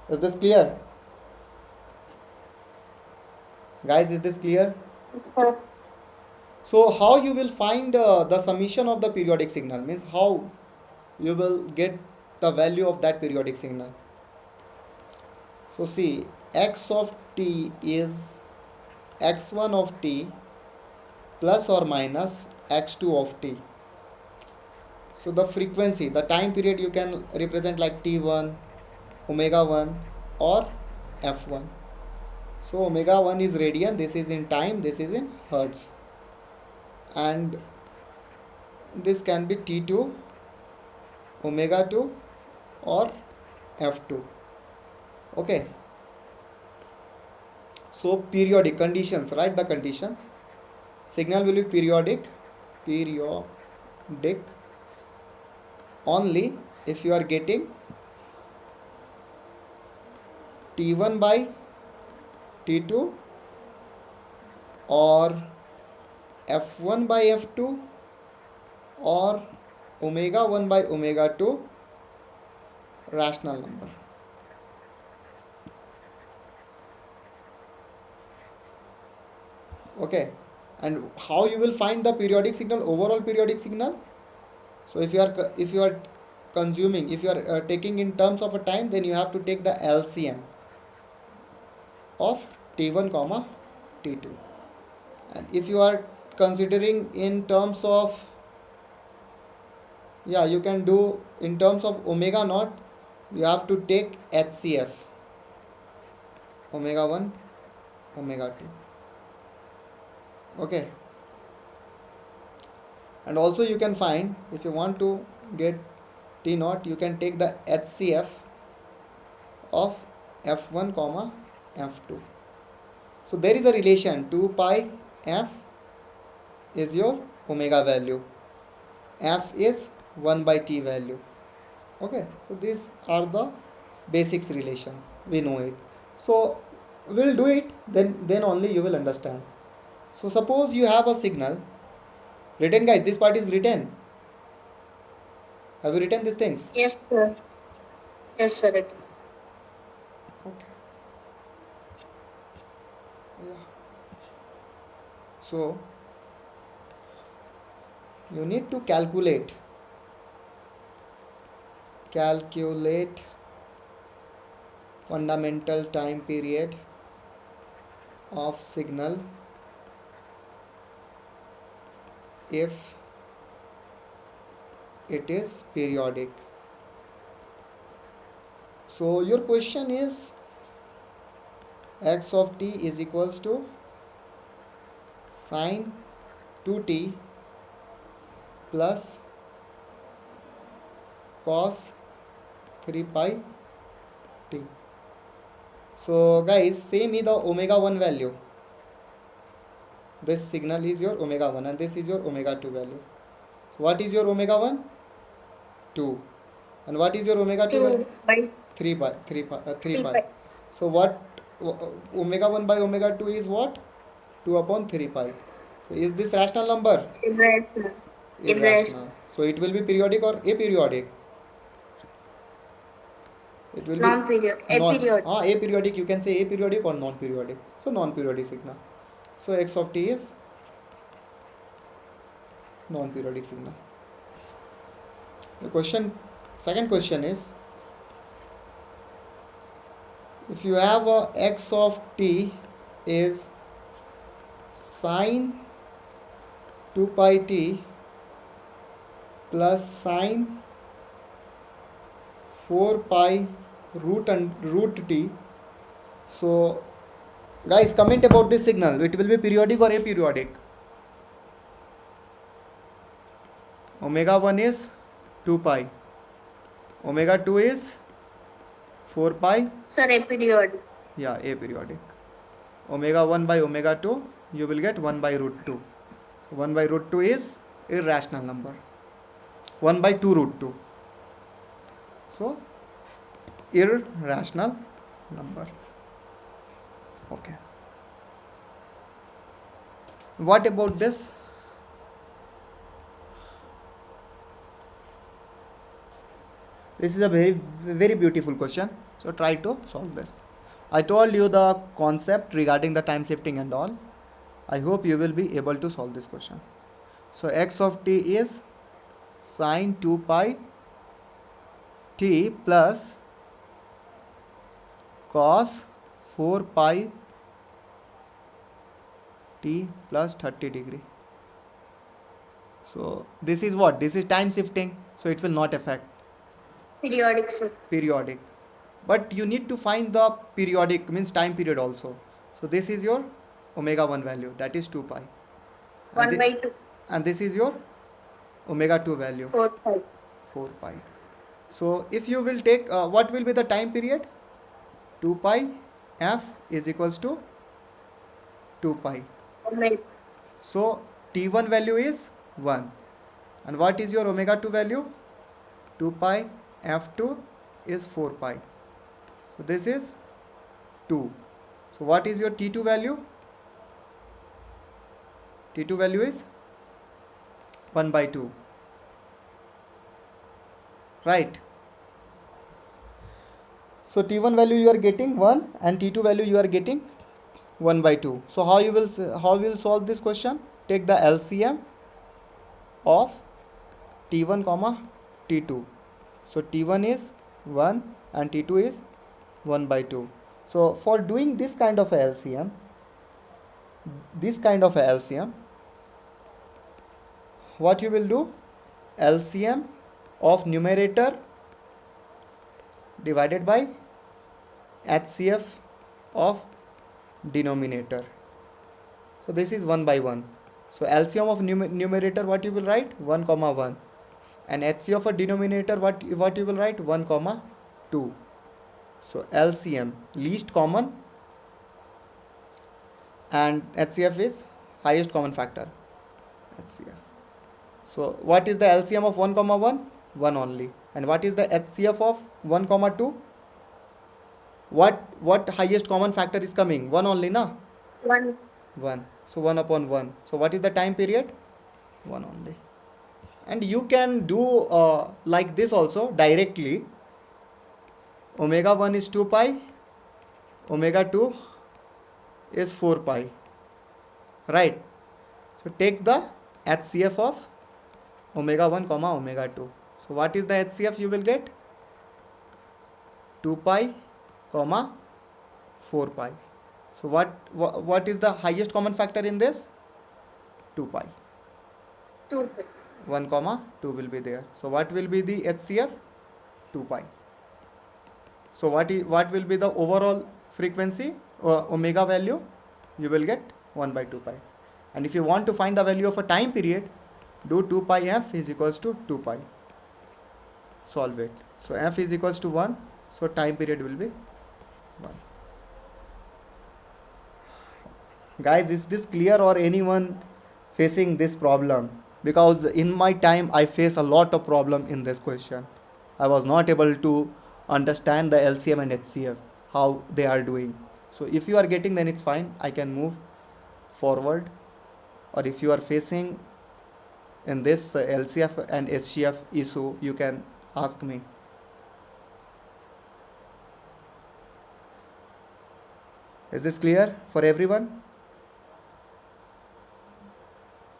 [SPEAKER 1] is this clear, guys? Is this clear? So how you will find the summation of the periodic signal, means how you will get the value of that periodic signal. So see, x of t is x1 of t plus or minus x2 of t. So the frequency, the time period, you can represent like t1, omega 1 or f1. So omega 1 is radian, this is in time, this is in hertz, and this can be t2, omega 2 or f2. Okay, so periodic conditions, write the conditions. Signal will be periodic only if you are getting t1 by t2 or f1 by f2 or omega 1 by omega 2 rational number. Okay, and how you will find the periodic signal, overall periodic signal? So if you are consuming, if you are taking in terms of a time, then you have to take the LCM of t1 comma t2. And if you are considering in terms of, yeah, you can do in terms of omega naught, you have to take HCF, omega 1, omega 2. Okay, and also you can find, if you want to get t naught, you can take the HCF of f1 comma f2. So there is a relation, 2 pi f is your omega value, f is 1 by t value. Okay, so these are the basics relations, we know it. So we'll do it, then only you will understand. So suppose you have a signal written, guys, this part is written. Have you written these things?
[SPEAKER 3] Yes, sir. Yes, sir.
[SPEAKER 1] Okay. Yeah. So you need to calculate fundamental time period of signal if it is periodic. So your question is x of t is equals to sine 2t plus cos 3 pi t. So guys, say me the omega 1 value. This signal is your omega 1 and this is your omega 2 value. So what is your omega 1? 2. And what is your omega 2 value?
[SPEAKER 3] 2 by
[SPEAKER 1] 3 pi. 3
[SPEAKER 3] 3
[SPEAKER 1] pi.
[SPEAKER 3] pi.
[SPEAKER 1] So what omega 1 by omega 2 is what? 2 upon 3 pi. So is this rational number?
[SPEAKER 3] Irrational.
[SPEAKER 1] Irrational. So it will be periodic or aperiodic? It will
[SPEAKER 3] Non-period.
[SPEAKER 1] be
[SPEAKER 3] Aperiodic.
[SPEAKER 1] aperiodic. You can say aperiodic or non-periodic. So non-periodic signal. So x of t is non-periodic signal. The second question is, if you have a x of t is sine 2 pi t plus sine 4 pi root t. So guys, comment about this signal. It will be periodic or aperiodic? Omega 1 is 2 pi. Omega 2 is 4 pi.
[SPEAKER 3] Sir, aperiodic.
[SPEAKER 1] Yeah, aperiodic. Omega 1 by omega 2, you will get 1 by root 2. 1 by root 2 is irrational number. 1 by 2 root 2. So, irrational number. Okay. What about this? This is a very beautiful question. So try to solve this. I told you the concept regarding the time shifting and all. I hope you will be able to solve this question. So x of t is sine 2 pi t plus cos 4 pi t plus 30 degree. So this is what? This is time shifting. So it will not affect.
[SPEAKER 3] Periodic, sir.
[SPEAKER 1] Periodic. But you need to find the periodic, means time period also. So this is your omega 1 value, that is 2 pi.
[SPEAKER 3] 1 by 2.
[SPEAKER 1] And this is your omega 2 value,
[SPEAKER 3] 4 pi.
[SPEAKER 1] 4 pi. So if you will take, what will be the time period? 2 pi f is equals to 2 pi.
[SPEAKER 3] Omega.
[SPEAKER 1] So t1 value is 1. And what is your omega 2 value? 2 pi f2 is 4 pi. So this is 2. So what is your t2 value? T2 value is 1 by 2. Right. So t1 value you are getting 1 and t2 value you are getting 1 by 2. So how you will solve this question? Take the LCM of t1 comma t2. So t1 is 1 and t2 is 1 by 2. So for doing this kind of a LCM, what you will do? LCM of numerator divided by HCF of denominator. So this is 1 by 1. So LCM of numerator, what you will write? 1 comma 1. And HCF of a denominator, what you will write? 1 comma 2. So LCM, least common, and HCF is highest common factor. HCF. So what is the LCM of 1 comma 1? 1 only. And what is the HCF of 1 comma 2? What highest common factor is coming? 1 only, na?
[SPEAKER 3] 1.
[SPEAKER 1] 1. So 1 upon 1. So what is the time period? 1 only. And you can do like this also directly. Omega 1 is 2 pi. Omega 2 is 4 pi. Right. So take the HCF of omega 1 comma omega 2. So what is the HCF you will get? 2 pi comma 4 pi. So what is the highest common factor in this? 2 pi.
[SPEAKER 3] 2 pi.
[SPEAKER 1] 1 comma 2 will be there. So what will be the HCF? 2 pi. So what will be the overall frequency or omega value? You will get 1 by 2 pi. And if you want to find the value of a time period, do 2 pi f is equals to 2 pi. Solve it. So f is equals to 1. So time period will be 1. Guys, is this clear or anyone facing this problem? Because in my time I face a lot of problem in this question. I was not able to understand the LCM and HCF, how they are doing. So if you are getting, then it's fine. I can move forward. Or if you are facing in this LCF and HCF issue, you can ask me. Is this clear for everyone?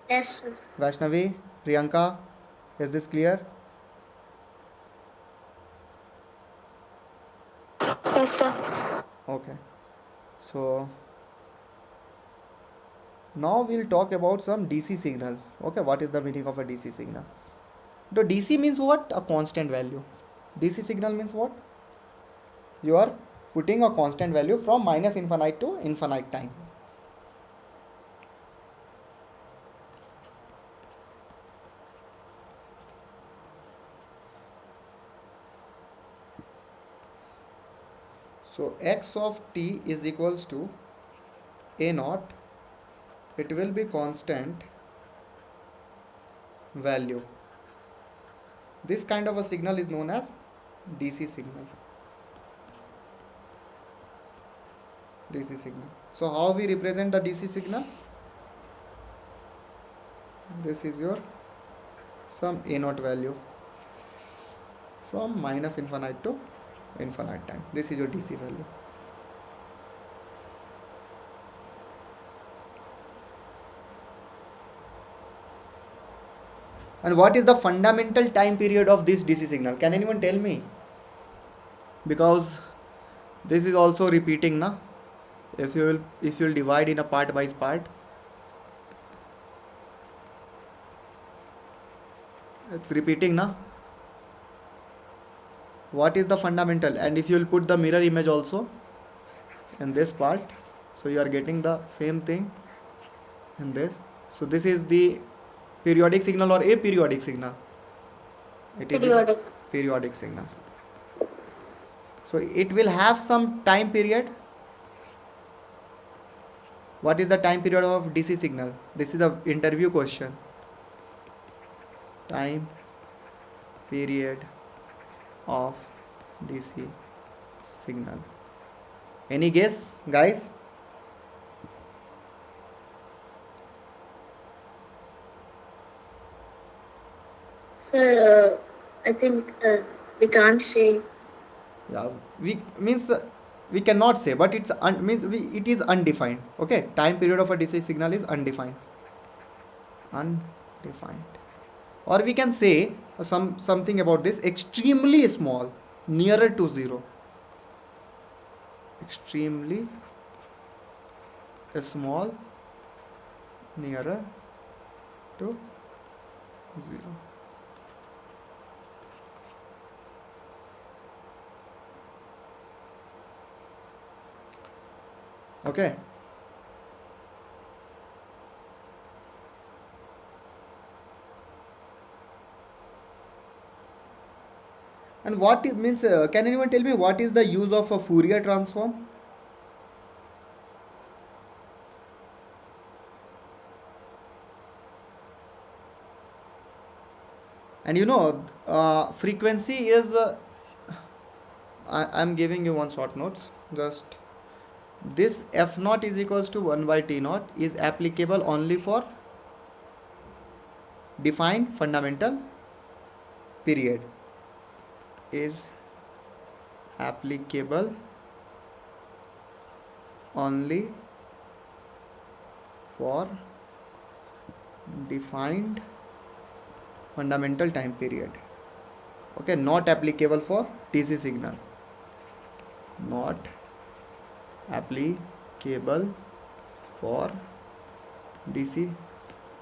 [SPEAKER 3] Yes, sir.
[SPEAKER 1] Vaishnavi, Priyanka, is this clear?
[SPEAKER 2] Yes, sir.
[SPEAKER 1] Okay. So now we'll talk about some DC signal. Okay, what is the meaning of a DC signal? The DC means what? A constant value. DC signal means what? You are putting a constant value from minus infinite to infinite time. So x of t is equals to a naught. It will be constant value. This kind of a signal is known as DC signal. DC signal. So how we represent the DC signal? This is your some a naught value from minus infinite to infinite time. This is your DC value. And what is the fundamental time period of this DC signal? Can anyone tell me? Because this is also repeating, na? If you will divide in a part by part, it's repeating, na? What is the fundamental? And if you will put the mirror image also in this part, so you are getting the same thing in this. So this is the periodic signal or aperiodic signal? It is
[SPEAKER 3] Periodic.
[SPEAKER 1] periodic signal. So it will have some time period. What is the time period of DC signal? This is a interview question. Time period of DC signal. Any guess, guys?
[SPEAKER 3] Sir, I think we can't say.
[SPEAKER 1] Yeah, we means we cannot say, but it's it is undefined. Okay, time period of a DC signal is undefined. Undefined. Or we can say something about this: extremely small, nearer to zero. Extremely small, nearer to zero. Okay. And what it means? Can anyone tell me what is the use of a Fourier transform? And frequency is. I'm giving you one short notes. Just this f naught is equals to 1 by t naught is applicable only for defined fundamental period. Is applicable only for defined fundamental time period. Okay, not applicable for DC signal. Not applicable for DC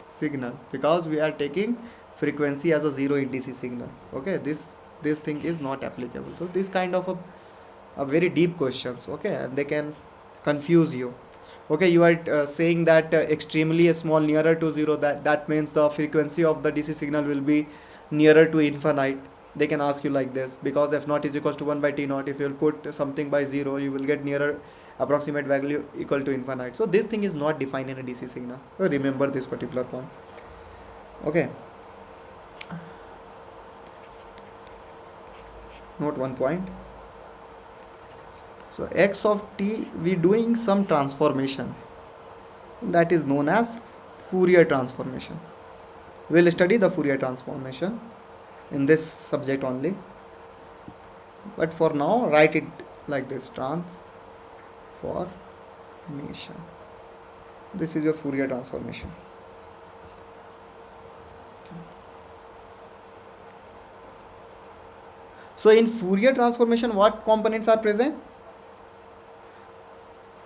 [SPEAKER 1] signal, because we are taking frequency as a zero in DC signal. Okay, this thing is not applicable. So this kind of a very deep questions. Okay, and they can confuse you. Okay, you are saying that extremely small, nearer to zero, that means the frequency of the DC signal will be nearer to infinite. they can ask you like this, because f naught is equals to 1 by t naught. If you will put something by 0, you will get nearer approximate value equal to infinite. So this thing is not defined in a DC signal. So remember this particular point. Okay, note one point. So x of t, we doing some transformation that is known as Fourier transformation. We'll study the Fourier transformation in this subject only, but for now write it like this: transformation. This is your Fourier transformation. So in Fourier transformation, what components are present?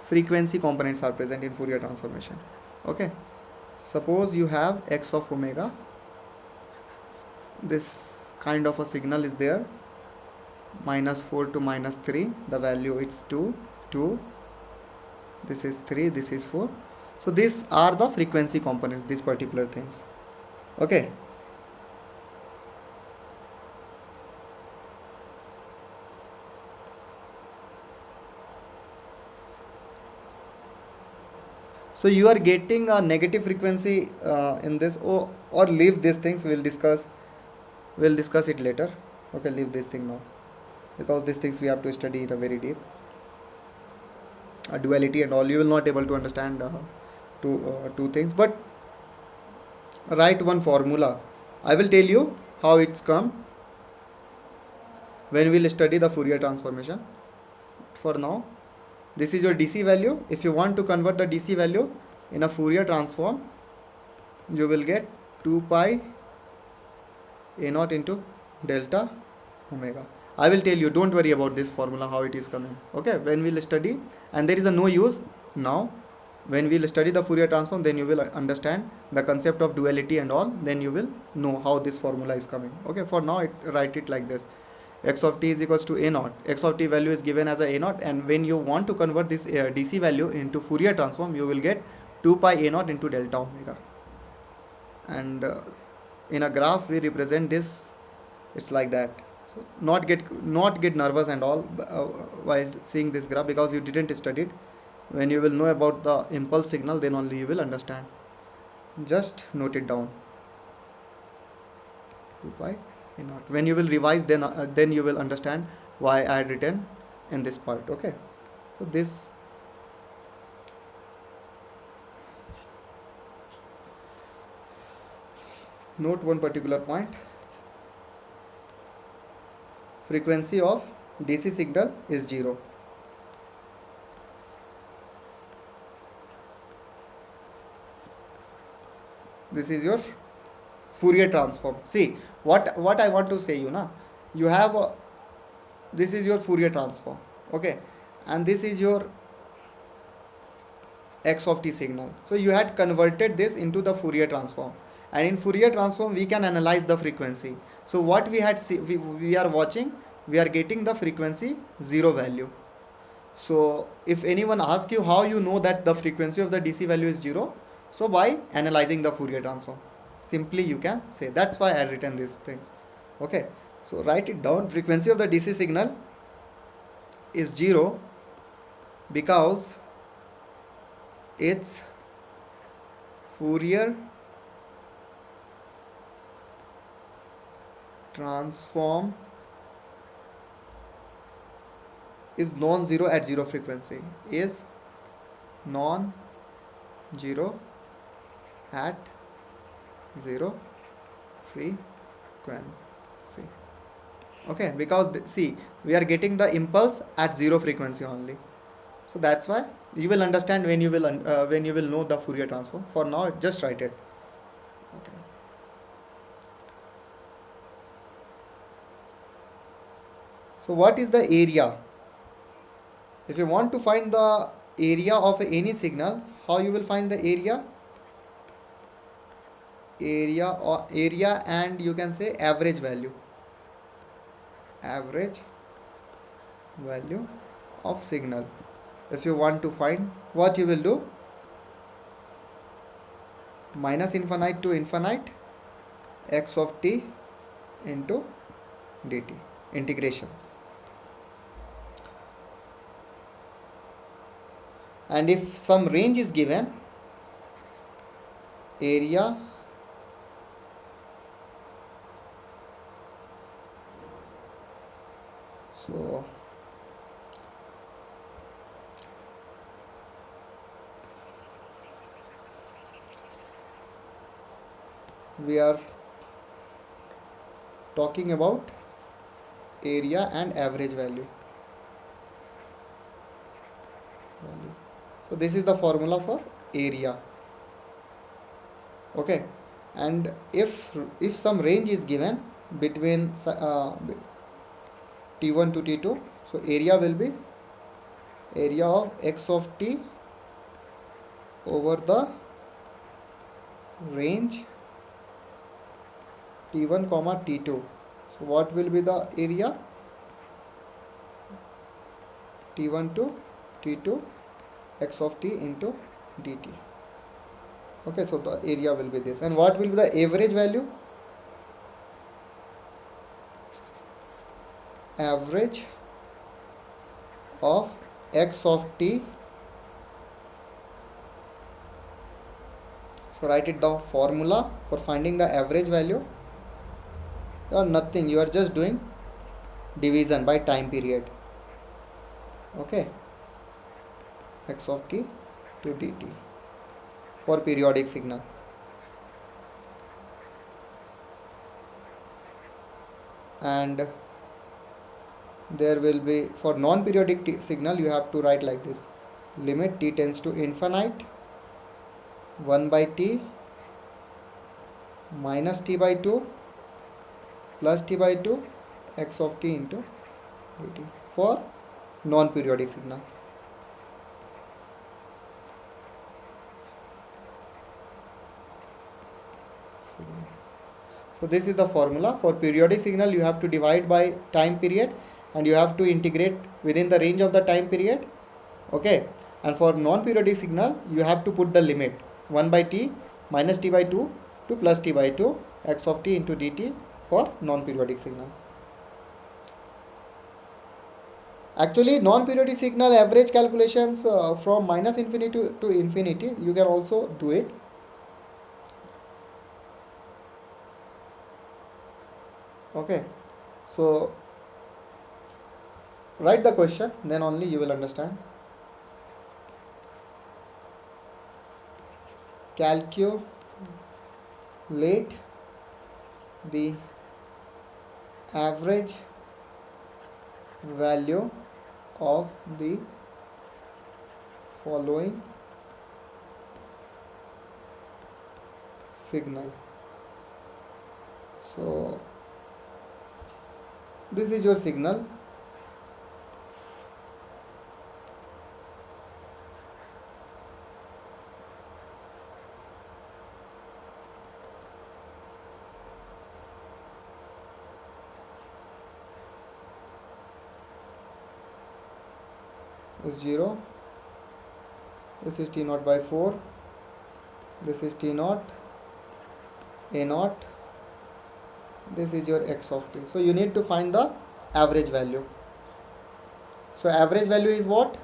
[SPEAKER 1] Frequency components are present in Fourier transformation. Okay, suppose you have x of omega, this kind of a signal is there, -4 to -3, the value it's 2, this is 3, this is 4. So these are the frequency components, these particular things. Okay, so you are getting a negative frequency in this, or leave these things, we'll discuss it later. Okay, leave this thing now, because these things we have to study it very deep. Duality and all, you will not able to understand two things, but write one formula. I will tell you how it's come when we'll study the Fourier transformation. For now, this is your DC value. If you want to convert the DC value in a Fourier transform, you will get 2 pi a naught into delta omega. I will tell you, don't worry about this formula, how it is coming. Okay, when we'll study, and there is a no use now. When we'll study the Fourier transform, then you will understand the concept of duality and all, then you will know how this formula is coming. Okay, for now, write it like this: x of t is equals to a naught. X of t value is given as a naught, and when you want to convert this DC value into Fourier transform, you will get 2 pi a naught into delta omega. And in a graph, we represent this, it's like that. So not get nervous and all while seeing this graph, because you didn't study it. When you will know about the impulse signal, then only you will understand. Just note it down: 2 pi a naught. When you will revise, then you will understand why I had written in this part. Okay, so this note one particular point: frequency of DC signal is 0. This is your Fourier transform. See what I want to say, you have this is your Fourier transform. Okay, and this is your x of t signal. So you had converted this into the Fourier transform, and in Fourier transform we can analyze the frequency. So what we had we are watching, we are getting the frequency 0 value. So if anyone asks you how you know that the frequency of the DC value is 0, so by analyzing the Fourier transform, simply you can say. That's why I had written these things. Okay, so write it down: frequency of the DC signal is 0 because its Fourier transform is non-zero at 0 frequency, is non-zero at 0 frequency. Okay, because see, we are getting the impulse at 0 frequency only. So that's why you will understand when you will know the Fourier transform. For now, just write it. Okay. So what is the area? If you want to find the area of any signal, how you will find the area? Area and you can say average value of signal. If you want to find, what you will do? Minus infinite to infinite x of t into dt. Integrations. And if some range is given, area so we are talking about area and average value. So this is the formula for area. Okay, and if some range is given between t1 to t2, so area will be area of x of t over the range t1 comma t2. So what will be the area? t1 to t2 x of t into dt. Okay, so the area will be this. And what will be the average value? Average of x of t. So write it the formula for finding the average value. Or nothing, you are just doing division by time period. Okay, x of t to dt for periodic signal. And there will be for non-periodic signal, you have to write like this: limit t tends to infinite 1 by t minus t by 2 plus t by 2 x of t into dt for non-periodic signal. So this is the formula. For periodic signal, you have to divide by time period and you have to integrate within the range of the time period. Okay, and for non-periodic signal, you have to put the limit 1 by t minus t by 2 to plus t by 2 x of t into dt for non-periodic signal. Actually, non-periodic signal average calculations from minus infinity to infinity, you can also do it. Okay, so write the question, then only you will understand. Calculate the average value of the following signal. So this is your signal. Is 0. This is t0 by 4. This is t0, a0. This is your x of t. So you need to find the average value. So average value is what?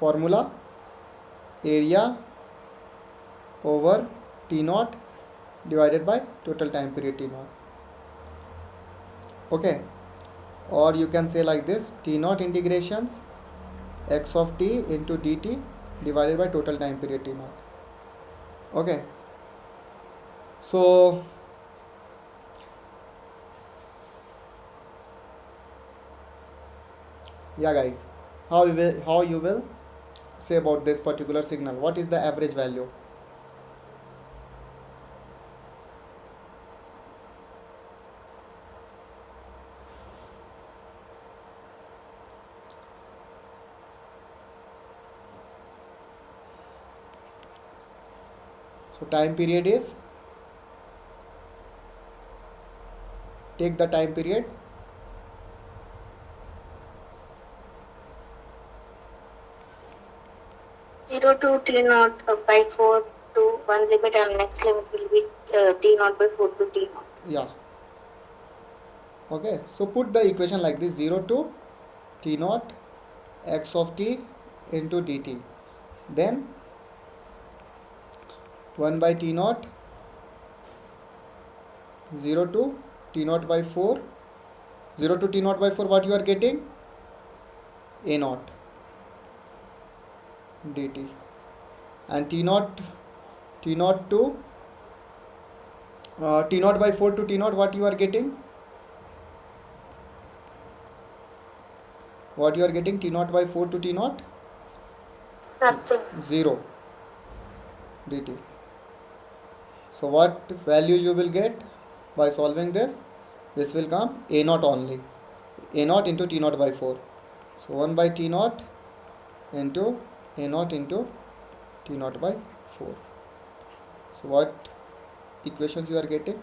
[SPEAKER 1] Formula area over t0 divided by total time period t0. Okay, or you can say like this: t0 integrations x of t into dt divided by total time period t0. Okay, so yeah guys, how you will say about this particular signal? What is the average value? So time period is, take the time period,
[SPEAKER 3] Zero to T naught by 4 to 1 limit, and next limit will be T naught by 4 to T naught.
[SPEAKER 1] yeah. Okay, so put the equation like this: 0 to t naught x of t into dt, then 1 by t naught 0 to t naught by 4, 0 to t naught by 4, what you are getting? A naught dt, and t naught to t naught by 4 to t naught, what you are getting? What you are getting? T naught by 4 to t naught?
[SPEAKER 3] Nothing.
[SPEAKER 1] 0 dt. So what value you will get by solving this? This will come a naught only, a naught into t naught by 4. So 1 by t naught into a naught into t naught by 4. So what equations you are getting?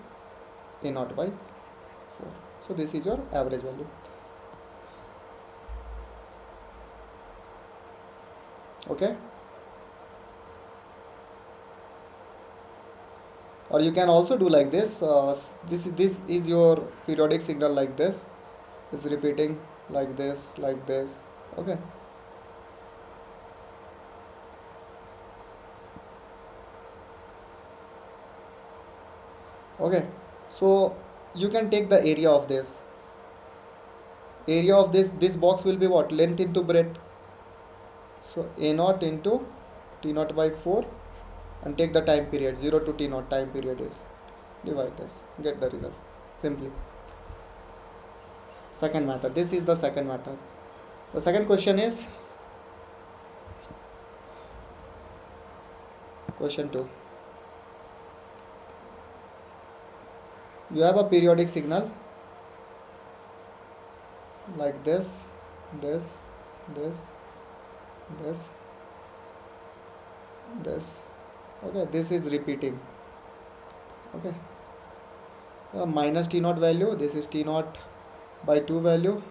[SPEAKER 1] A naught by 4. So this is your average value. Okay, or you can also do like this. This is your periodic signal like this. It's repeating like this, like this. Okay. Okay, so you can take the area of this. Area of this box will be what? Length into breadth. So a naught into t naught by 4, and take the time period. 0 to t naught time period is. Divide this, get the result simply. Second method. This is the second method. The second question is question 2. You have a periodic signal like this, this, this, this, this. Okay, this is repeating. Okay, minus t naught value, this is t naught by 2 value,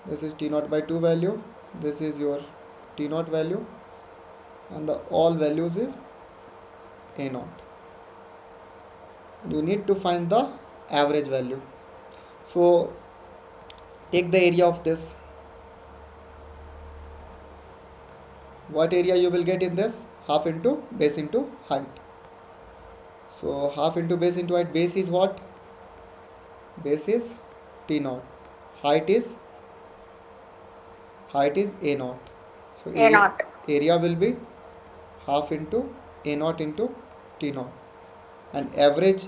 [SPEAKER 1] this is t naught by 2 value, this is your t naught value, and the all values is a naught. You need to find the average value. So take the area of this. What area you will get in this? Half into base into height. So half into base into height. Base is what? Base is t naught. Height is a naught. So
[SPEAKER 3] A naught.
[SPEAKER 1] area will be half into a naught into t naught, and average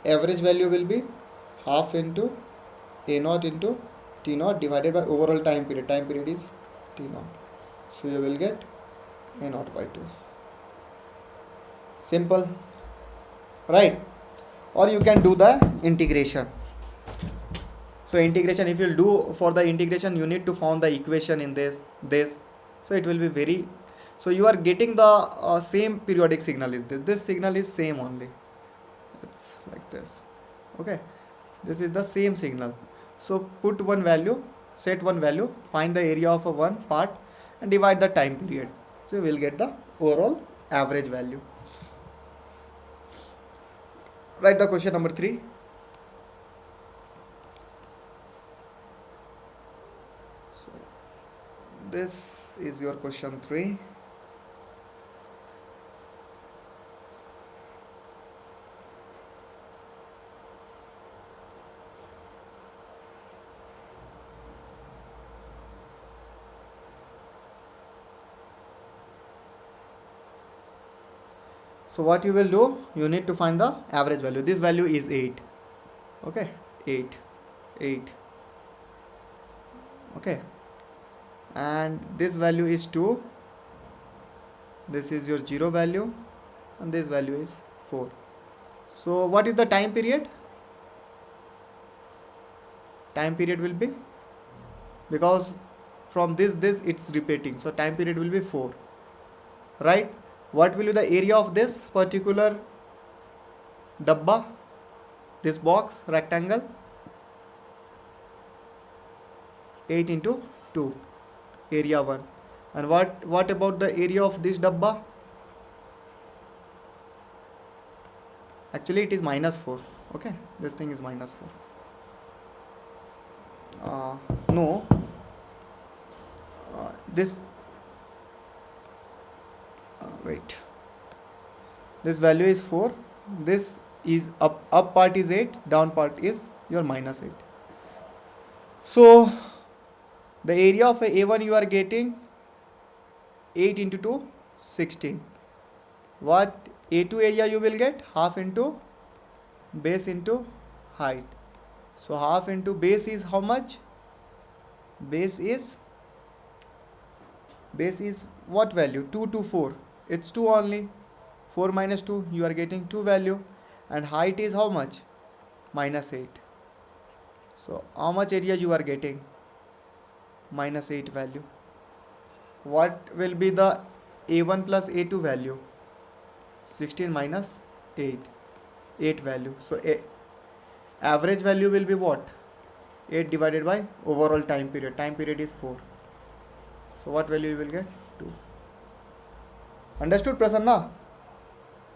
[SPEAKER 1] value will be half into a naught into t naught divided by overall time period. Time period is t naught. So you will get a naught by 2. Simple, right? Or you can do the integration. So integration, if you will do for the integration, you need to find the equation in this. So it will be very. So you are getting the same periodic signal is this. This signal is same only. It's like this. Okay, this is the same signal. So put one value, set one value, find the area of a one part, and divide the time period. So you will get the overall average value. Write the question number 3. So this is your question 3. So what you will do, you need to find the average value. This value is 8. Okay, 8. Okay, and this value is 2. This is your 0 value, and this value is 4. So what is the time period? Time period will be, because from this it's repeating, so time period will be 4, right? What will be the area of this particular dabba, this box rectangle? 8 into 2, area 1. And what about the area of this dabba? Actually it is -4. Okay, this thing is -4. No, this wait, this value is 4, this is up part is 8, down part is your minus 8. So the area of a A1 you are getting 8 into 2 16. What A2 area you will get? Half into base into height. So half into base is how much? Base is what value? 2 to 4. It's 2 only. 4 minus 2 you are getting 2 value, and height is how much? Minus 8. So how much area you are getting? Minus 8 value. What will be the A1 plus A2 value? 16 minus 8. 8 value. So average value will be what? 8 divided by overall time period. Time period is 4. So what value you will get? 2. Understood, Prasanna?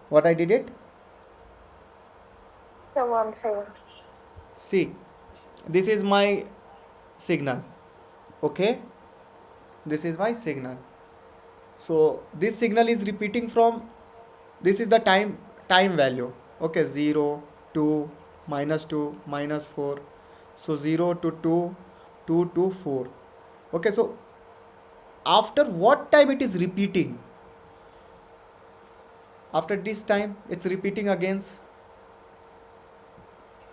[SPEAKER 1] What I did it?
[SPEAKER 3] So 1 second.
[SPEAKER 1] See, this is my signal. Okay? This is my signal. So this signal is repeating from, this is the time value. Okay, 0, 2, minus 2, minus 4. So 0 to 2, 2 to 4. Okay, so after what time it is repeating? After this time it's repeating against.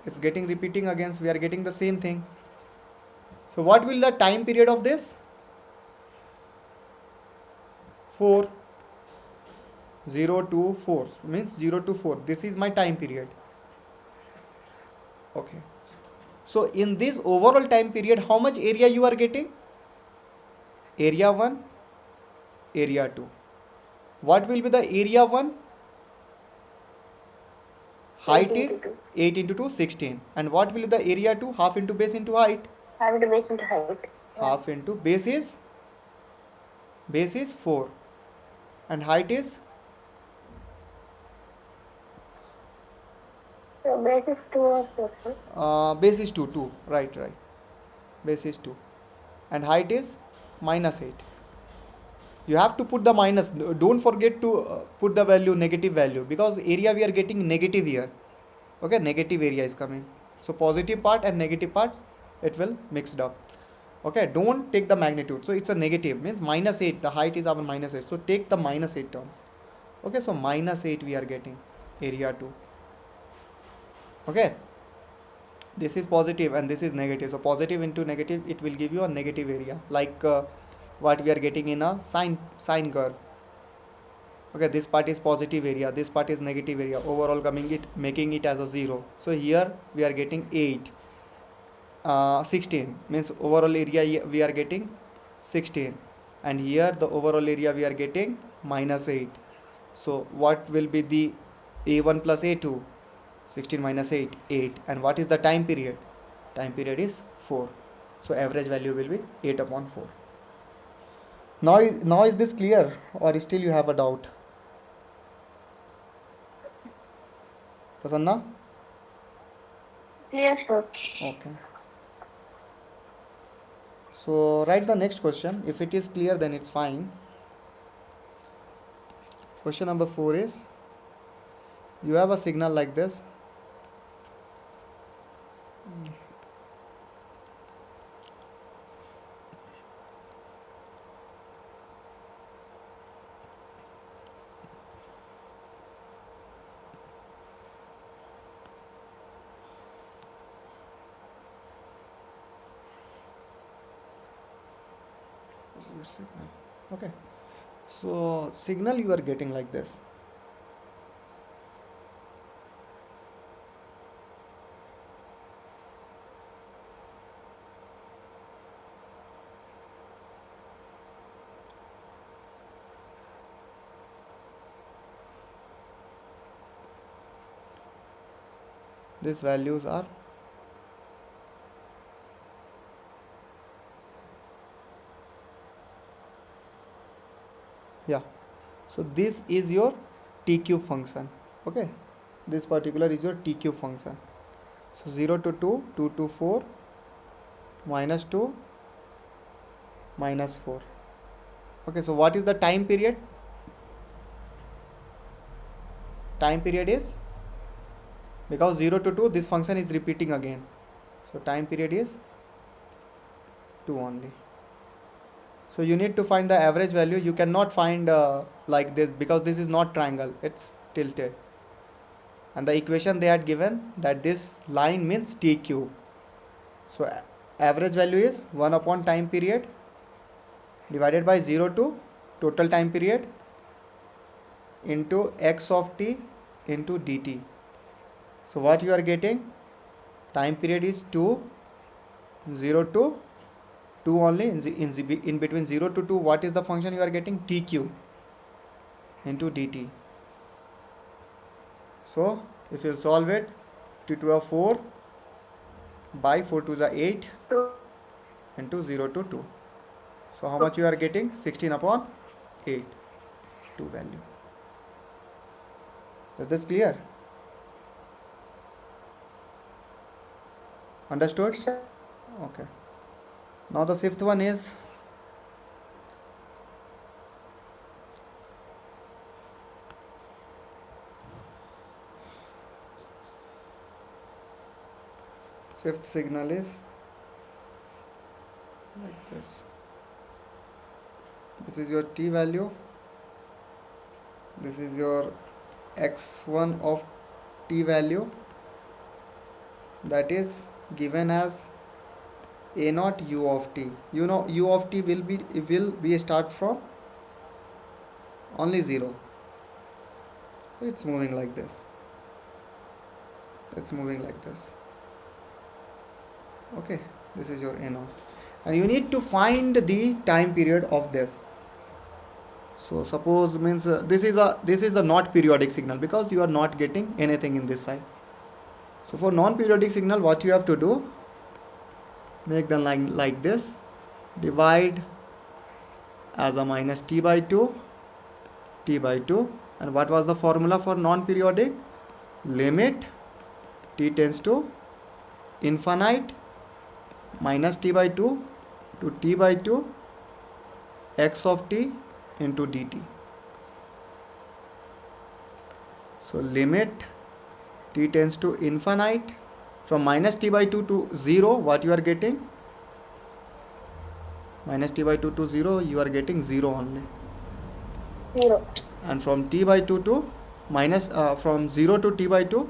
[SPEAKER 1] It's getting repeating against. We are getting the same thing. So what will the time period of this? 4. 0 to 4 means 0 to 4. This is my time period. Okay. So in this overall time period, how much area you are getting? Area 1, area 2. What will be the area 1? Height
[SPEAKER 3] 8
[SPEAKER 1] is
[SPEAKER 3] into 2.
[SPEAKER 1] 8 into 2, 16. And what will be the area 2? Half into base into height.
[SPEAKER 3] Half into base into height.
[SPEAKER 1] Half into base is 4. And height is?
[SPEAKER 3] So base is 2 or 4, sir?
[SPEAKER 1] Base is 2, 2. Right. Base is 2. And height is minus 8. You have to put the minus. Don't forget to put the value, negative value, because area we are getting negative here. Okay, negative area is coming. So positive part and negative parts, it will mixed up. Okay, don't take the magnitude. So it's a negative, means minus 8. The height is our minus 8. So take the minus 8 terms. Okay, so minus 8 we are getting area 2. Okay, this is positive and this is negative. So positive into negative, it will give you a negative area, like what we are getting in a sine curve. Okay, this part is positive area, this part is negative area, overall making it as a 0. So here we are getting 8. 16 means overall area we are getting 16, and here the overall area we are getting minus 8. So what will be the A1 plus A2? 16 minus 8, 8. And what is the time period? Time period is 4. So average value will be 8 upon 4. Now is this clear, or still you have a doubt? Prasanna?
[SPEAKER 3] Clear, sir.
[SPEAKER 1] Okay. So write the next question. If it is clear, then it's fine. Question number 4 is, you have a signal like this. Signal. Okay, so signal you are getting like this. These values are so this is your TQ function. Okay, this particular is your TQ function. So 0 to 2, 2 to 4, minus 2 minus 4. Okay, so what is the time period? Time period is, because 0 to 2 this function is repeating again, so time period is 2 only. So you need to find the average value. You cannot find like this, because this is not triangle, it's tilted, and the equation they had given that this line means t cube. So average value is 1 upon time period divided by 0 to total time period into x of t into dt. So what you are getting, time period is 2, 0 to 2 only, in between 0 to 2 what is the function you are getting, t cube into dt. So if you solve it, t to the 4 by 4 to the 8 into 0 to 2. So how much you are getting, 16 upon 8, 2 value. Is this clear? Understood? Okay. Now the fifth one is fifth signal is like this. This is your t value. This is your x1 of t value, that is given as a naught u of t. You know u of t will be start from only 0. It's moving like this. It's moving like this. Okay, this is your a naught, and you need to find the time period of this. So suppose means this is a not periodic signal, because you are not getting anything in this side. So for non-periodic signal, what you have to do, make the line like this, divide as a minus t by 2, and what was the formula for non-periodic? Limit t tends to infinite minus t by 2 to t by 2 x of t into dt. So limit t tends to infinite from minus t by 2 to 0, what you are getting? Minus t by 2 to 0, you are getting 0 only.
[SPEAKER 3] 0.
[SPEAKER 1] And from t by 2 to minus from 0 to t by 2,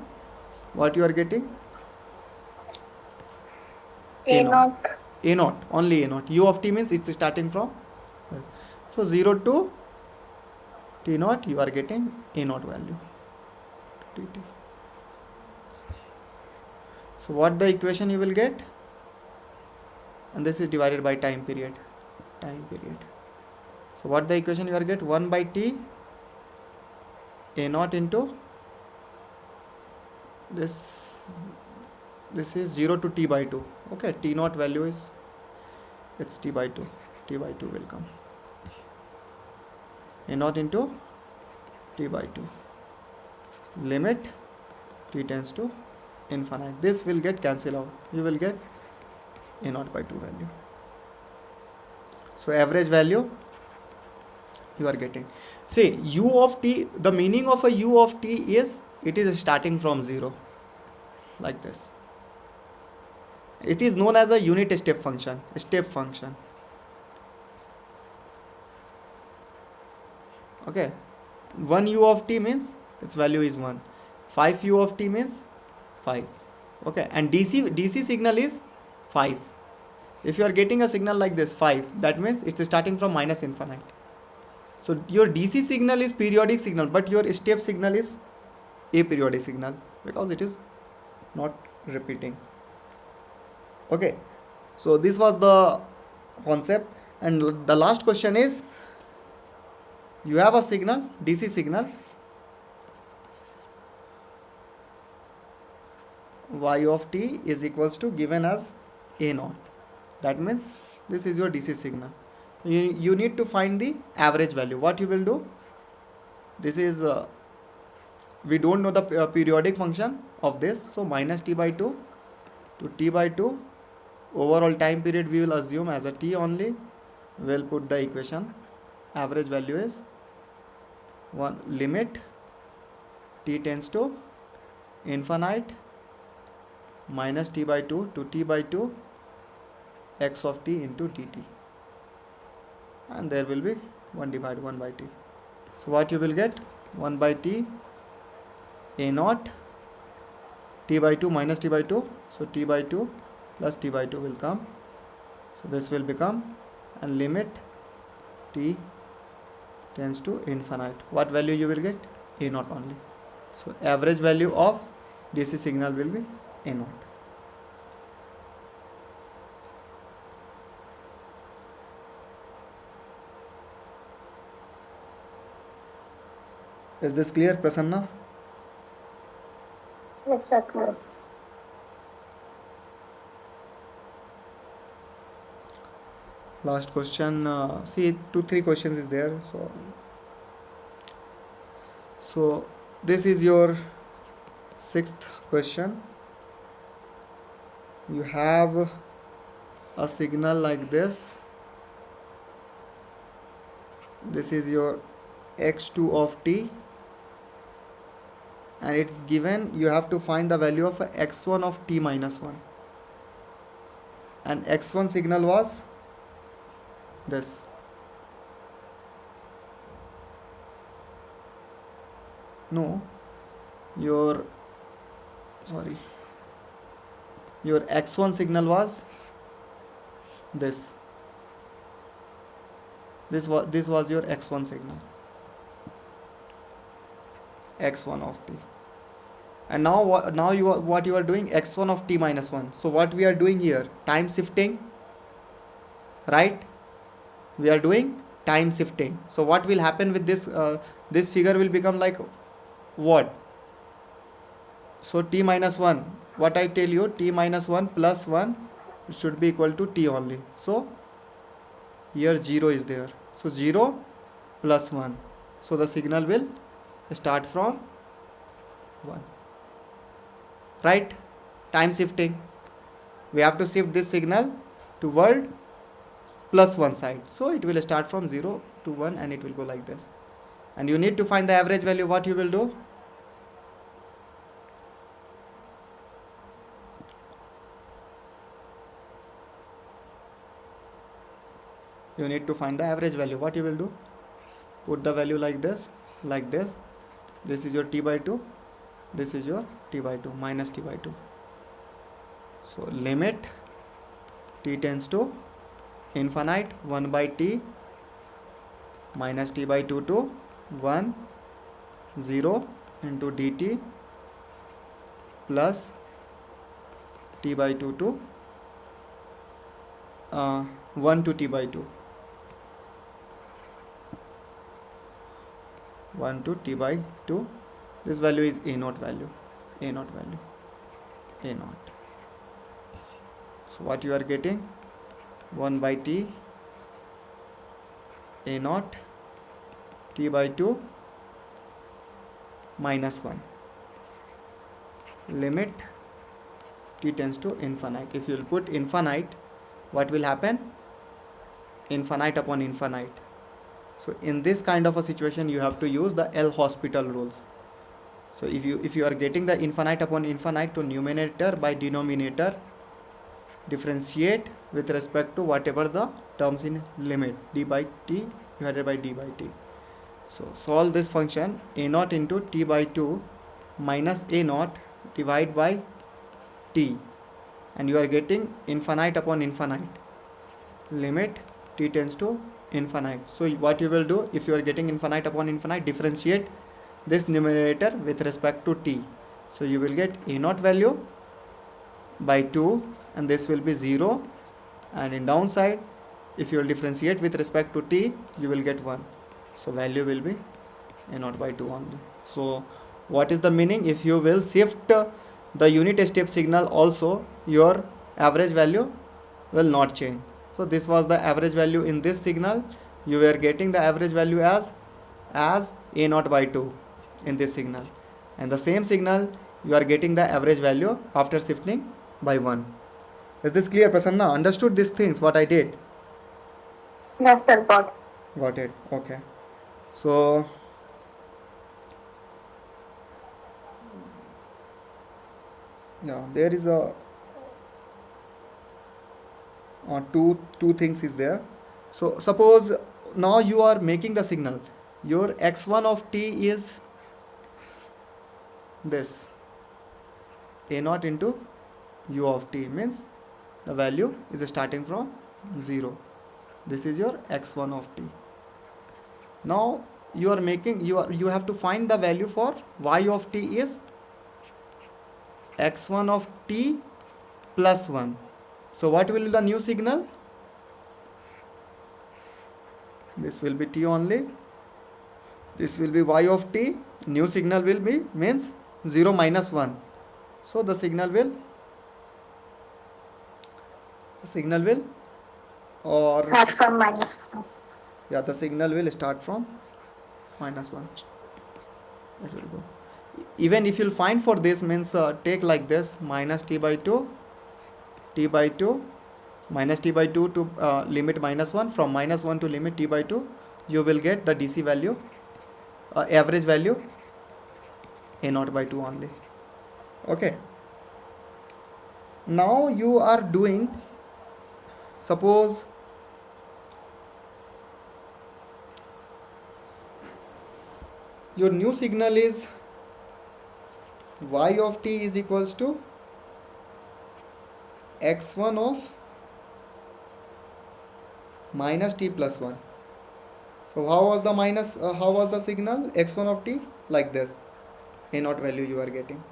[SPEAKER 1] what you are getting?
[SPEAKER 3] A naught.
[SPEAKER 1] A naught, only a naught. U of t means it's starting from, so 0 to t naught, you are getting a naught value, dt. So what the equation you will get, and this is divided by time period. So what the equation you are get, 1 by t a naught into this is 0 to t by 2. Okay, t naught value is, it's t by 2 will come, a naught into t by 2, limit t tends to infinite. This will get cancelled out, you will get a naught by 2 value. So average value you are getting. See, u of t, the meaning of a u of t is it is starting from 0, like this. It is known as a unit step function. Okay, 1 u of t means its value is 1. 5 u of t means 5. Okay, and DC signal is 5. If you are getting a signal like this 5, that means it's starting from minus infinite. So your DC signal is periodic signal, but your step signal is aperiodic signal, because it is not repeating. Okay, so this was the concept, and the last question is, you have a signal, DC signal, y of t is equals to given as a naught. That means this is your DC signal. You need to find the average value. What you will do, this is we don't know the periodic function of this, so minus t by 2 to t by 2 overall time period we will assume as a t only. We'll put the equation. Average value is 1 limit t tends to infinite minus t by 2 to t by 2 x of t into dt, and there will be 1 divided 1 by t. So what you will get? 1 by t a naught t by 2 minus t by 2, so t by 2 plus t by 2 will come, so this will become, and limit t tends to infinite. What value you will get? A naught only. So average value of DC signal will be A naught. Is this clear, Prasanna?
[SPEAKER 2] Yes, sir, clear.
[SPEAKER 1] Last question. See, 2-3 questions is there. So this is your 6th question. You have a signal like this. This is your x2 of t, and it's given you have to find the value of x1 of t minus 1, and x1 signal was this. No, your x1 signal was this. This was your x1 signal, x1 of t. And now what you are doing? X1 of t minus 1. So what we are doing here? Time shifting, right? We are doing time shifting. So what will happen with this? This figure will become like what? So t minus 1. What I tell you? T minus 1 plus 1 should be equal to t only. So here 0 is there. So 0 plus 1. So the signal will start from 1. Right? Time shifting. We have to shift this signal toward plus 1 side. So it will start from 0 to 1 and it will go like this. And you need to find the average value. What you will do? You need to find the average value. What you will do? Put the value like this, like this. This is your t by 2. This is your t by 2 minus t by 2. So limit t tends to infinite 1 by t minus t by 2 to 1 0 into dt plus t by 2 to 1 to t by 2. 1 to t by 2. This value is a naught value. A naught value. A naught. So what you are getting? 1 by t a naught t by 2 minus 1. Limit t tends to infinite. If you will put infinite, what will happen? Infinite upon infinite. So in this kind of a situation, you have to use the L'Hospital rules. So if you are getting the infinite upon infinite, to numerator by denominator differentiate with respect to whatever the terms in limit, d by t divided by d by t. So solve this function, a naught into t by 2 minus a naught divided by t, and you are getting infinite upon infinite. Limit t tends to infinite. So what you will do, if you are getting infinite upon infinite, differentiate this numerator with respect to t. So you will get a naught value by 2, and this will be 0, and in downside, if you will differentiate with respect to t, you will get 1. So value will be a naught by 2 only. So what is the meaning? If you will shift the unit step signal also, your average value will not change. So this was the average value in this signal. You were getting the average value as a naught by 2 in this signal, and the same signal you are getting the average value after shifting by 1. Is this clear, Prasanna? Understood these things, what I did?
[SPEAKER 3] Yes, sir, got.
[SPEAKER 1] Got it. Okay. So, yeah, there is a two things is there. So, suppose now you are making the signal. Your x1 of t is this a naught into u of t, means the value is starting from 0. This is your x1 of t. Now you are making you have to find the value for y of t is x1 of t plus 1. So what will be the new signal? This will be t only. This will be y of t. New signal will be means 0 minus 1. So the signal will or
[SPEAKER 3] Start from minus.
[SPEAKER 1] yeah, the signal will start from minus 1. It will go. Even if you'll find for this, means take like this, minus t by 2 minus t by 2 to limit minus 1, from minus 1 to limit t by 2, you will get the DC value, average value a naught by 2 only. Okay, now you are doing, suppose your new signal is y of t is equals to x1 of minus t plus 1. So how was the how was the signal x1 of t? Like this, a naught value you are getting.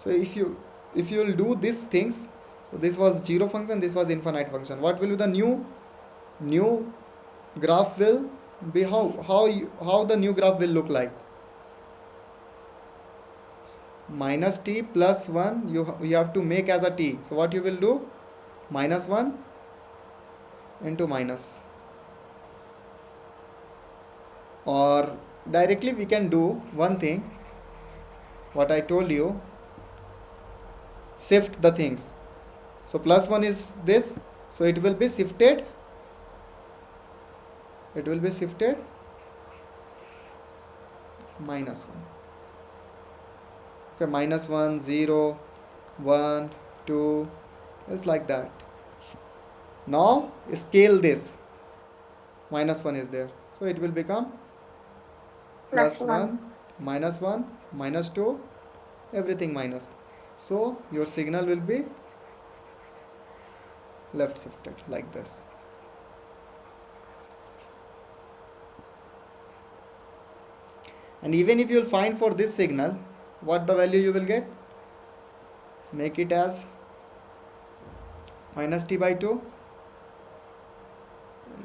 [SPEAKER 1] So if you will do these things, so this was 0 function, this was infinite function, what will be the new graph will be? How the new graph will look like? Minus t plus 1 you have to make as a t. So what you will do? Minus 1 into minus, or directly we can do one thing, what I told you, shift the things. So plus 1 is this, so it will be shifted minus 1. Okay, minus 1, 0, 1, 2, it's like that. Now scale this, minus 1 is there, so it will become plus 1, minus 1, minus 2, everything minus. So your signal will be left shifted like this. And even if you will find for this signal, what the value you will get? Make it as minus t by 2.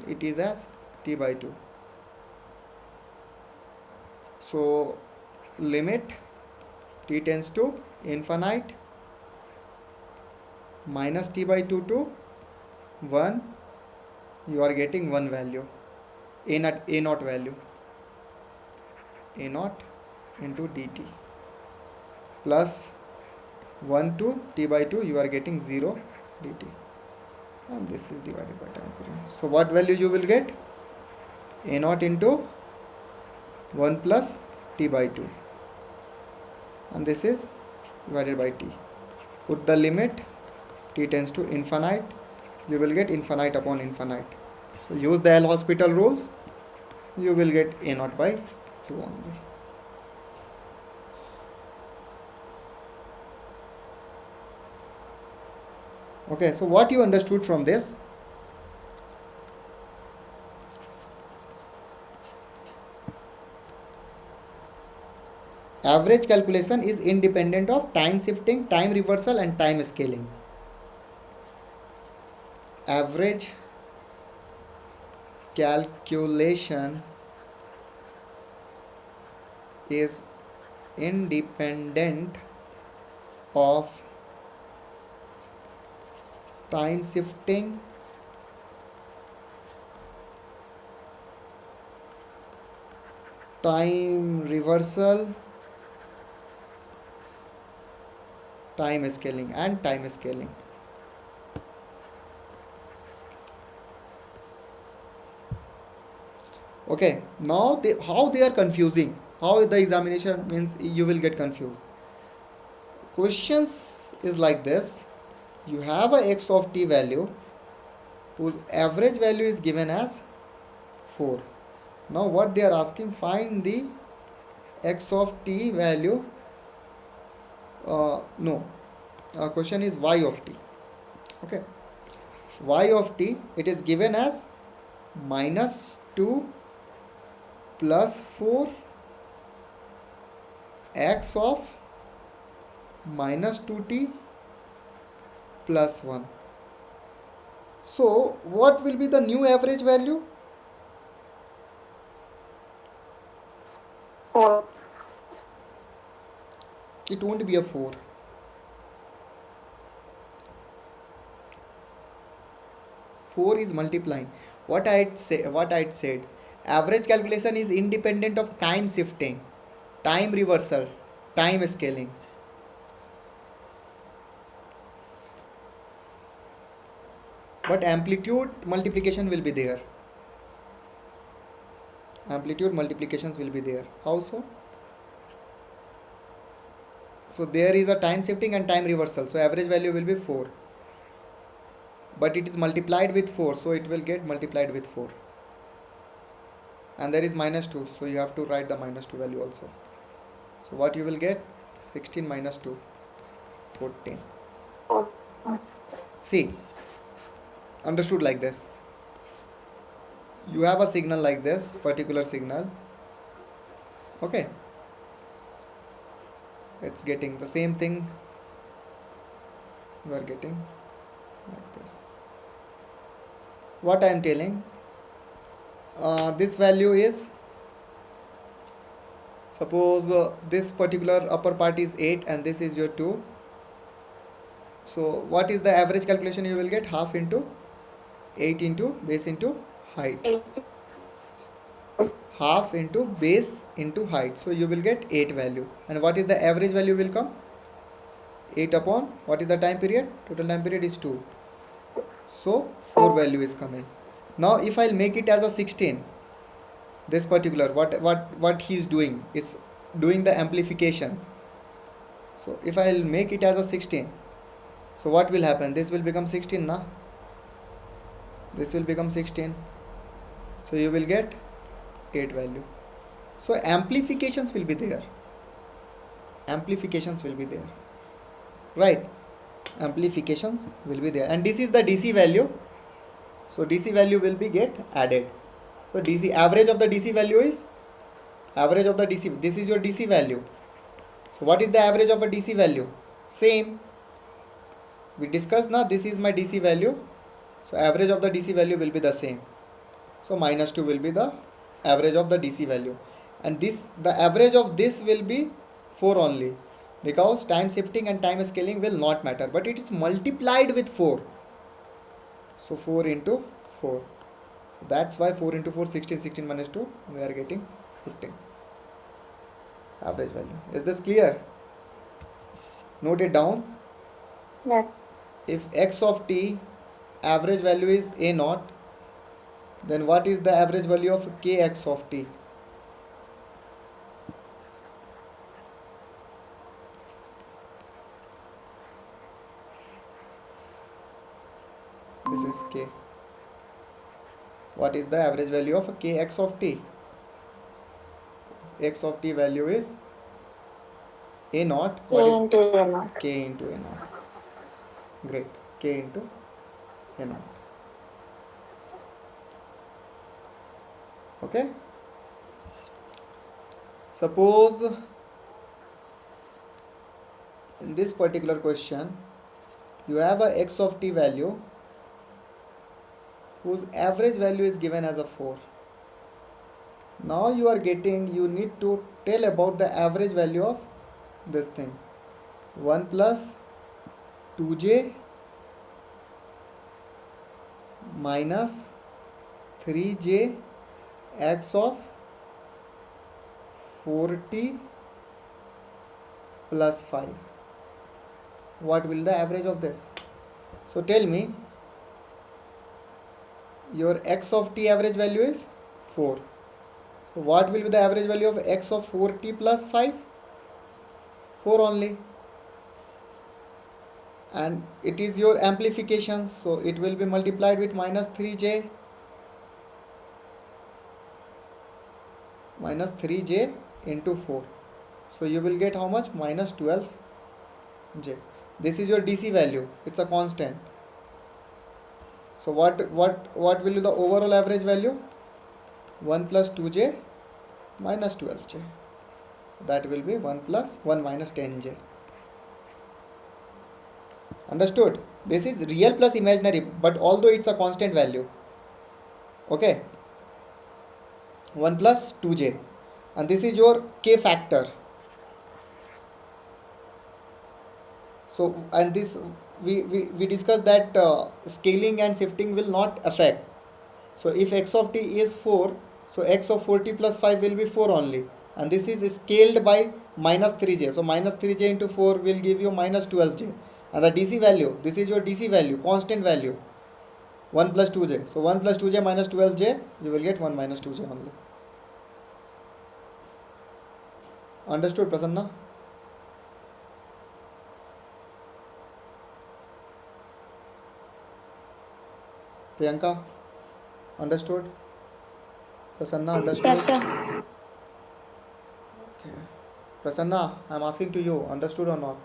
[SPEAKER 1] It is as t by 2. So limit t tends to infinite, minus t by 2 to 1, you are getting one value, a naught value, a naught into dt, plus 1 to t by 2, you are getting 0 dt, and this is divided by time period. So what value you will get? A naught into 1 plus t by 2, and this is divided by t. Put the limit, t tends to infinite, you will get infinite upon infinite. So use the L'Hospital rules, you will get a naught by 2 only. Okay, so what you understood from this? Average calculation is independent of time shifting, time reversal, and time scaling. Average calculation is independent of time shifting, time reversal, time scaling, and time scaling. Okay, now how they are confusing, how the examination means you will get confused. Questions is like this: you have a x of t value whose average value is given as 4. Now what they are asking, find the x of t value. No, question is y of t. Okay, y of t, it is given as -2 plus 4 x of -2t plus 1. So what will be the new average value?
[SPEAKER 3] 4.
[SPEAKER 1] It won't be a 4. Four is multiplying. What I'd said, average calculation is independent of time shifting, time reversal, time scaling. But amplitude multiplication will be there. Amplitude multiplications will be there. How so? So there is a time shifting and time reversal. So average value will be 4. But it is multiplied with 4. So it will get multiplied with 4. And there is -2. So you have to write the -2 value also. So what you will get? 16 minus 2. 14. See, understood like this. You have a signal like this, particular signal. Okay. It's getting the same thing. You are getting like this. What I am telling, this value is, suppose this particular upper part is 8 and this is your 2. So what is the average calculation you will get? Half into 8 into base into height. Half into base into height. So you will get 8 value. And what is the average value will come? 8 upon, what is the time period? Total time period is 2. So 4 value is coming. Now if I'll make it as a 16, this particular, what he is doing is doing the amplifications. So if I'll make it as a 16, so what will happen? This will become 16 na? This will become 16. So you will get 8 value. So amplifications will be there. Amplifications will be there. Right? Amplifications will be there. And this is the DC value. So DC value will be get added. So DC, average of the DC value is, average of the DC, this is your DC value. So what is the average of a DC value? Same. We discussed now, this is my DC value. So average of the DC value will be the same. So -2 will be the average of the DC value. And this, the average of this will be 4 only. Because time shifting and time scaling will not matter. But it is multiplied with 4. So 4 into 4. That's why 4 into 4, 16, 16 minus 2, we are getting 15. Average value. Is this clear? Note it down.
[SPEAKER 3] Yes.
[SPEAKER 1] If x of t average value is a0, then what is the average value of kx of t? This is k. What is the average value of kx of t? X of t value is a0.
[SPEAKER 3] K into A0.
[SPEAKER 1] K into a0. Great. K into a0. Okay. Suppose in this particular question you have a x of t value whose average value is given as a 4. Now you are getting, you need to tell about the average value of this thing. 1 plus 2j minus 3j x of 4t plus 5. What will the average of this? So tell me, your x of t average value is 4. What will be the average value of x of 4t plus 5? 4 only. And it is your amplification, so it will be multiplied with minus 3j. Minus 3j into 4. So you will get how much? Minus 12j. This is your DC value. It's a constant. So what will be the overall average value? 1 plus 2j minus 12j. That will be 1 plus 1 minus 10j. Understood? This is real plus imaginary, but although it's a constant value. Okay. 1 plus 2j. And this is your k factor. So, and this we discussed that scaling and shifting will not affect. So if x of t is 4, so x of 4t plus 5 will be 4 only. And this is scaled by minus 3j. So minus 3j into 4 will give you minus 12j. And the DC value, this is your DC value, constant value, 1 plus 2j. So 1 plus 2j minus 12j, you will get 1 minus 2j only. Understood, Prasanna? Priyanka? Understood? Prasanna, understood?
[SPEAKER 3] Yes, sir.
[SPEAKER 1] Okay. Prasanna, I'm asking to you, understood or not?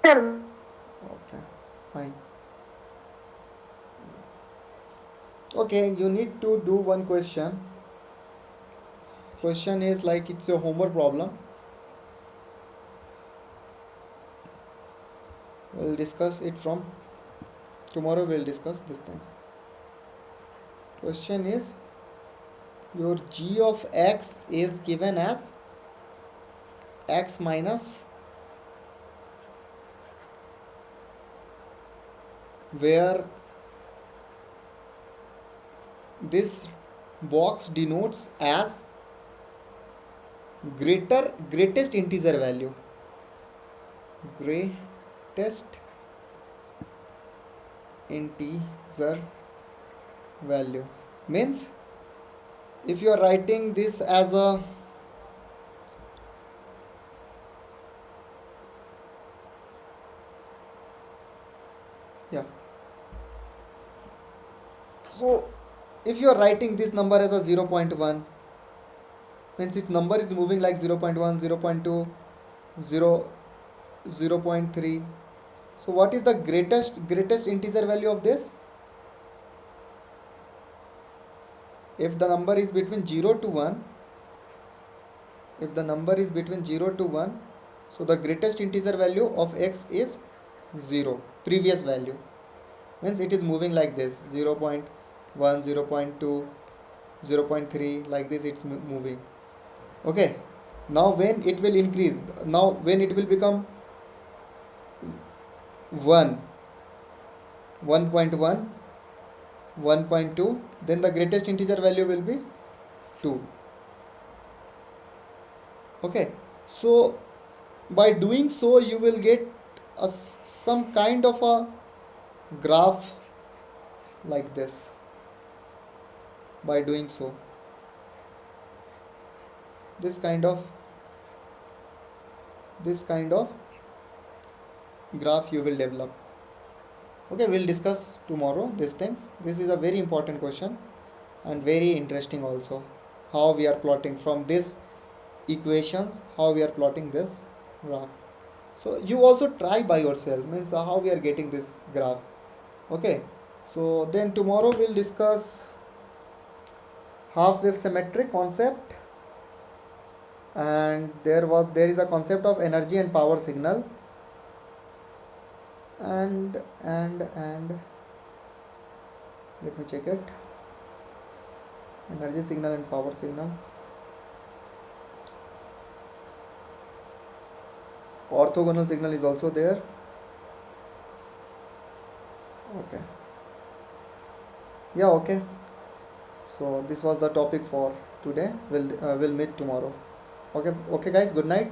[SPEAKER 3] Sir.
[SPEAKER 1] Okay, fine. Okay, you need to do one question. Question is like it's a homework problem. We'll discuss it from tomorrow. We'll discuss these things. Question is, your g of x is given as x minus, where this box denotes as greatest integer value. Greatest integer value means, if you are writing this as a so if you are writing this number as a 0.1, means its number is moving like 0.1, 0.2, 0.3. So what is the greatest integer value of this? If the number is between 0 to 1, so the greatest integer value of x is 0, previous value. Means it is moving like this, 0.1, 0.2, 0.3, like this it's moving. Okay. Now when it will increase, now when it will become 1, 1.1, 1.2, then the greatest integer value will be 2. Okay, so by doing so you will get some kind of a graph like this. By doing so, this kind of graph you will develop. Okay, we'll discuss tomorrow these things. This is a very important question and very interesting also, how we are plotting from this equations, how we are plotting this graph. So you also try by yourself, means how we are getting this graph. Okay, so then tomorrow we'll discuss half wave symmetry concept, and there is a concept of energy and power signal, and let me check it. Energy signal and power signal. Orthogonal signal is also there. Okay. Yeah, okay. So this was the topic for today. We'll meet tomorrow. Okay, guys, good night.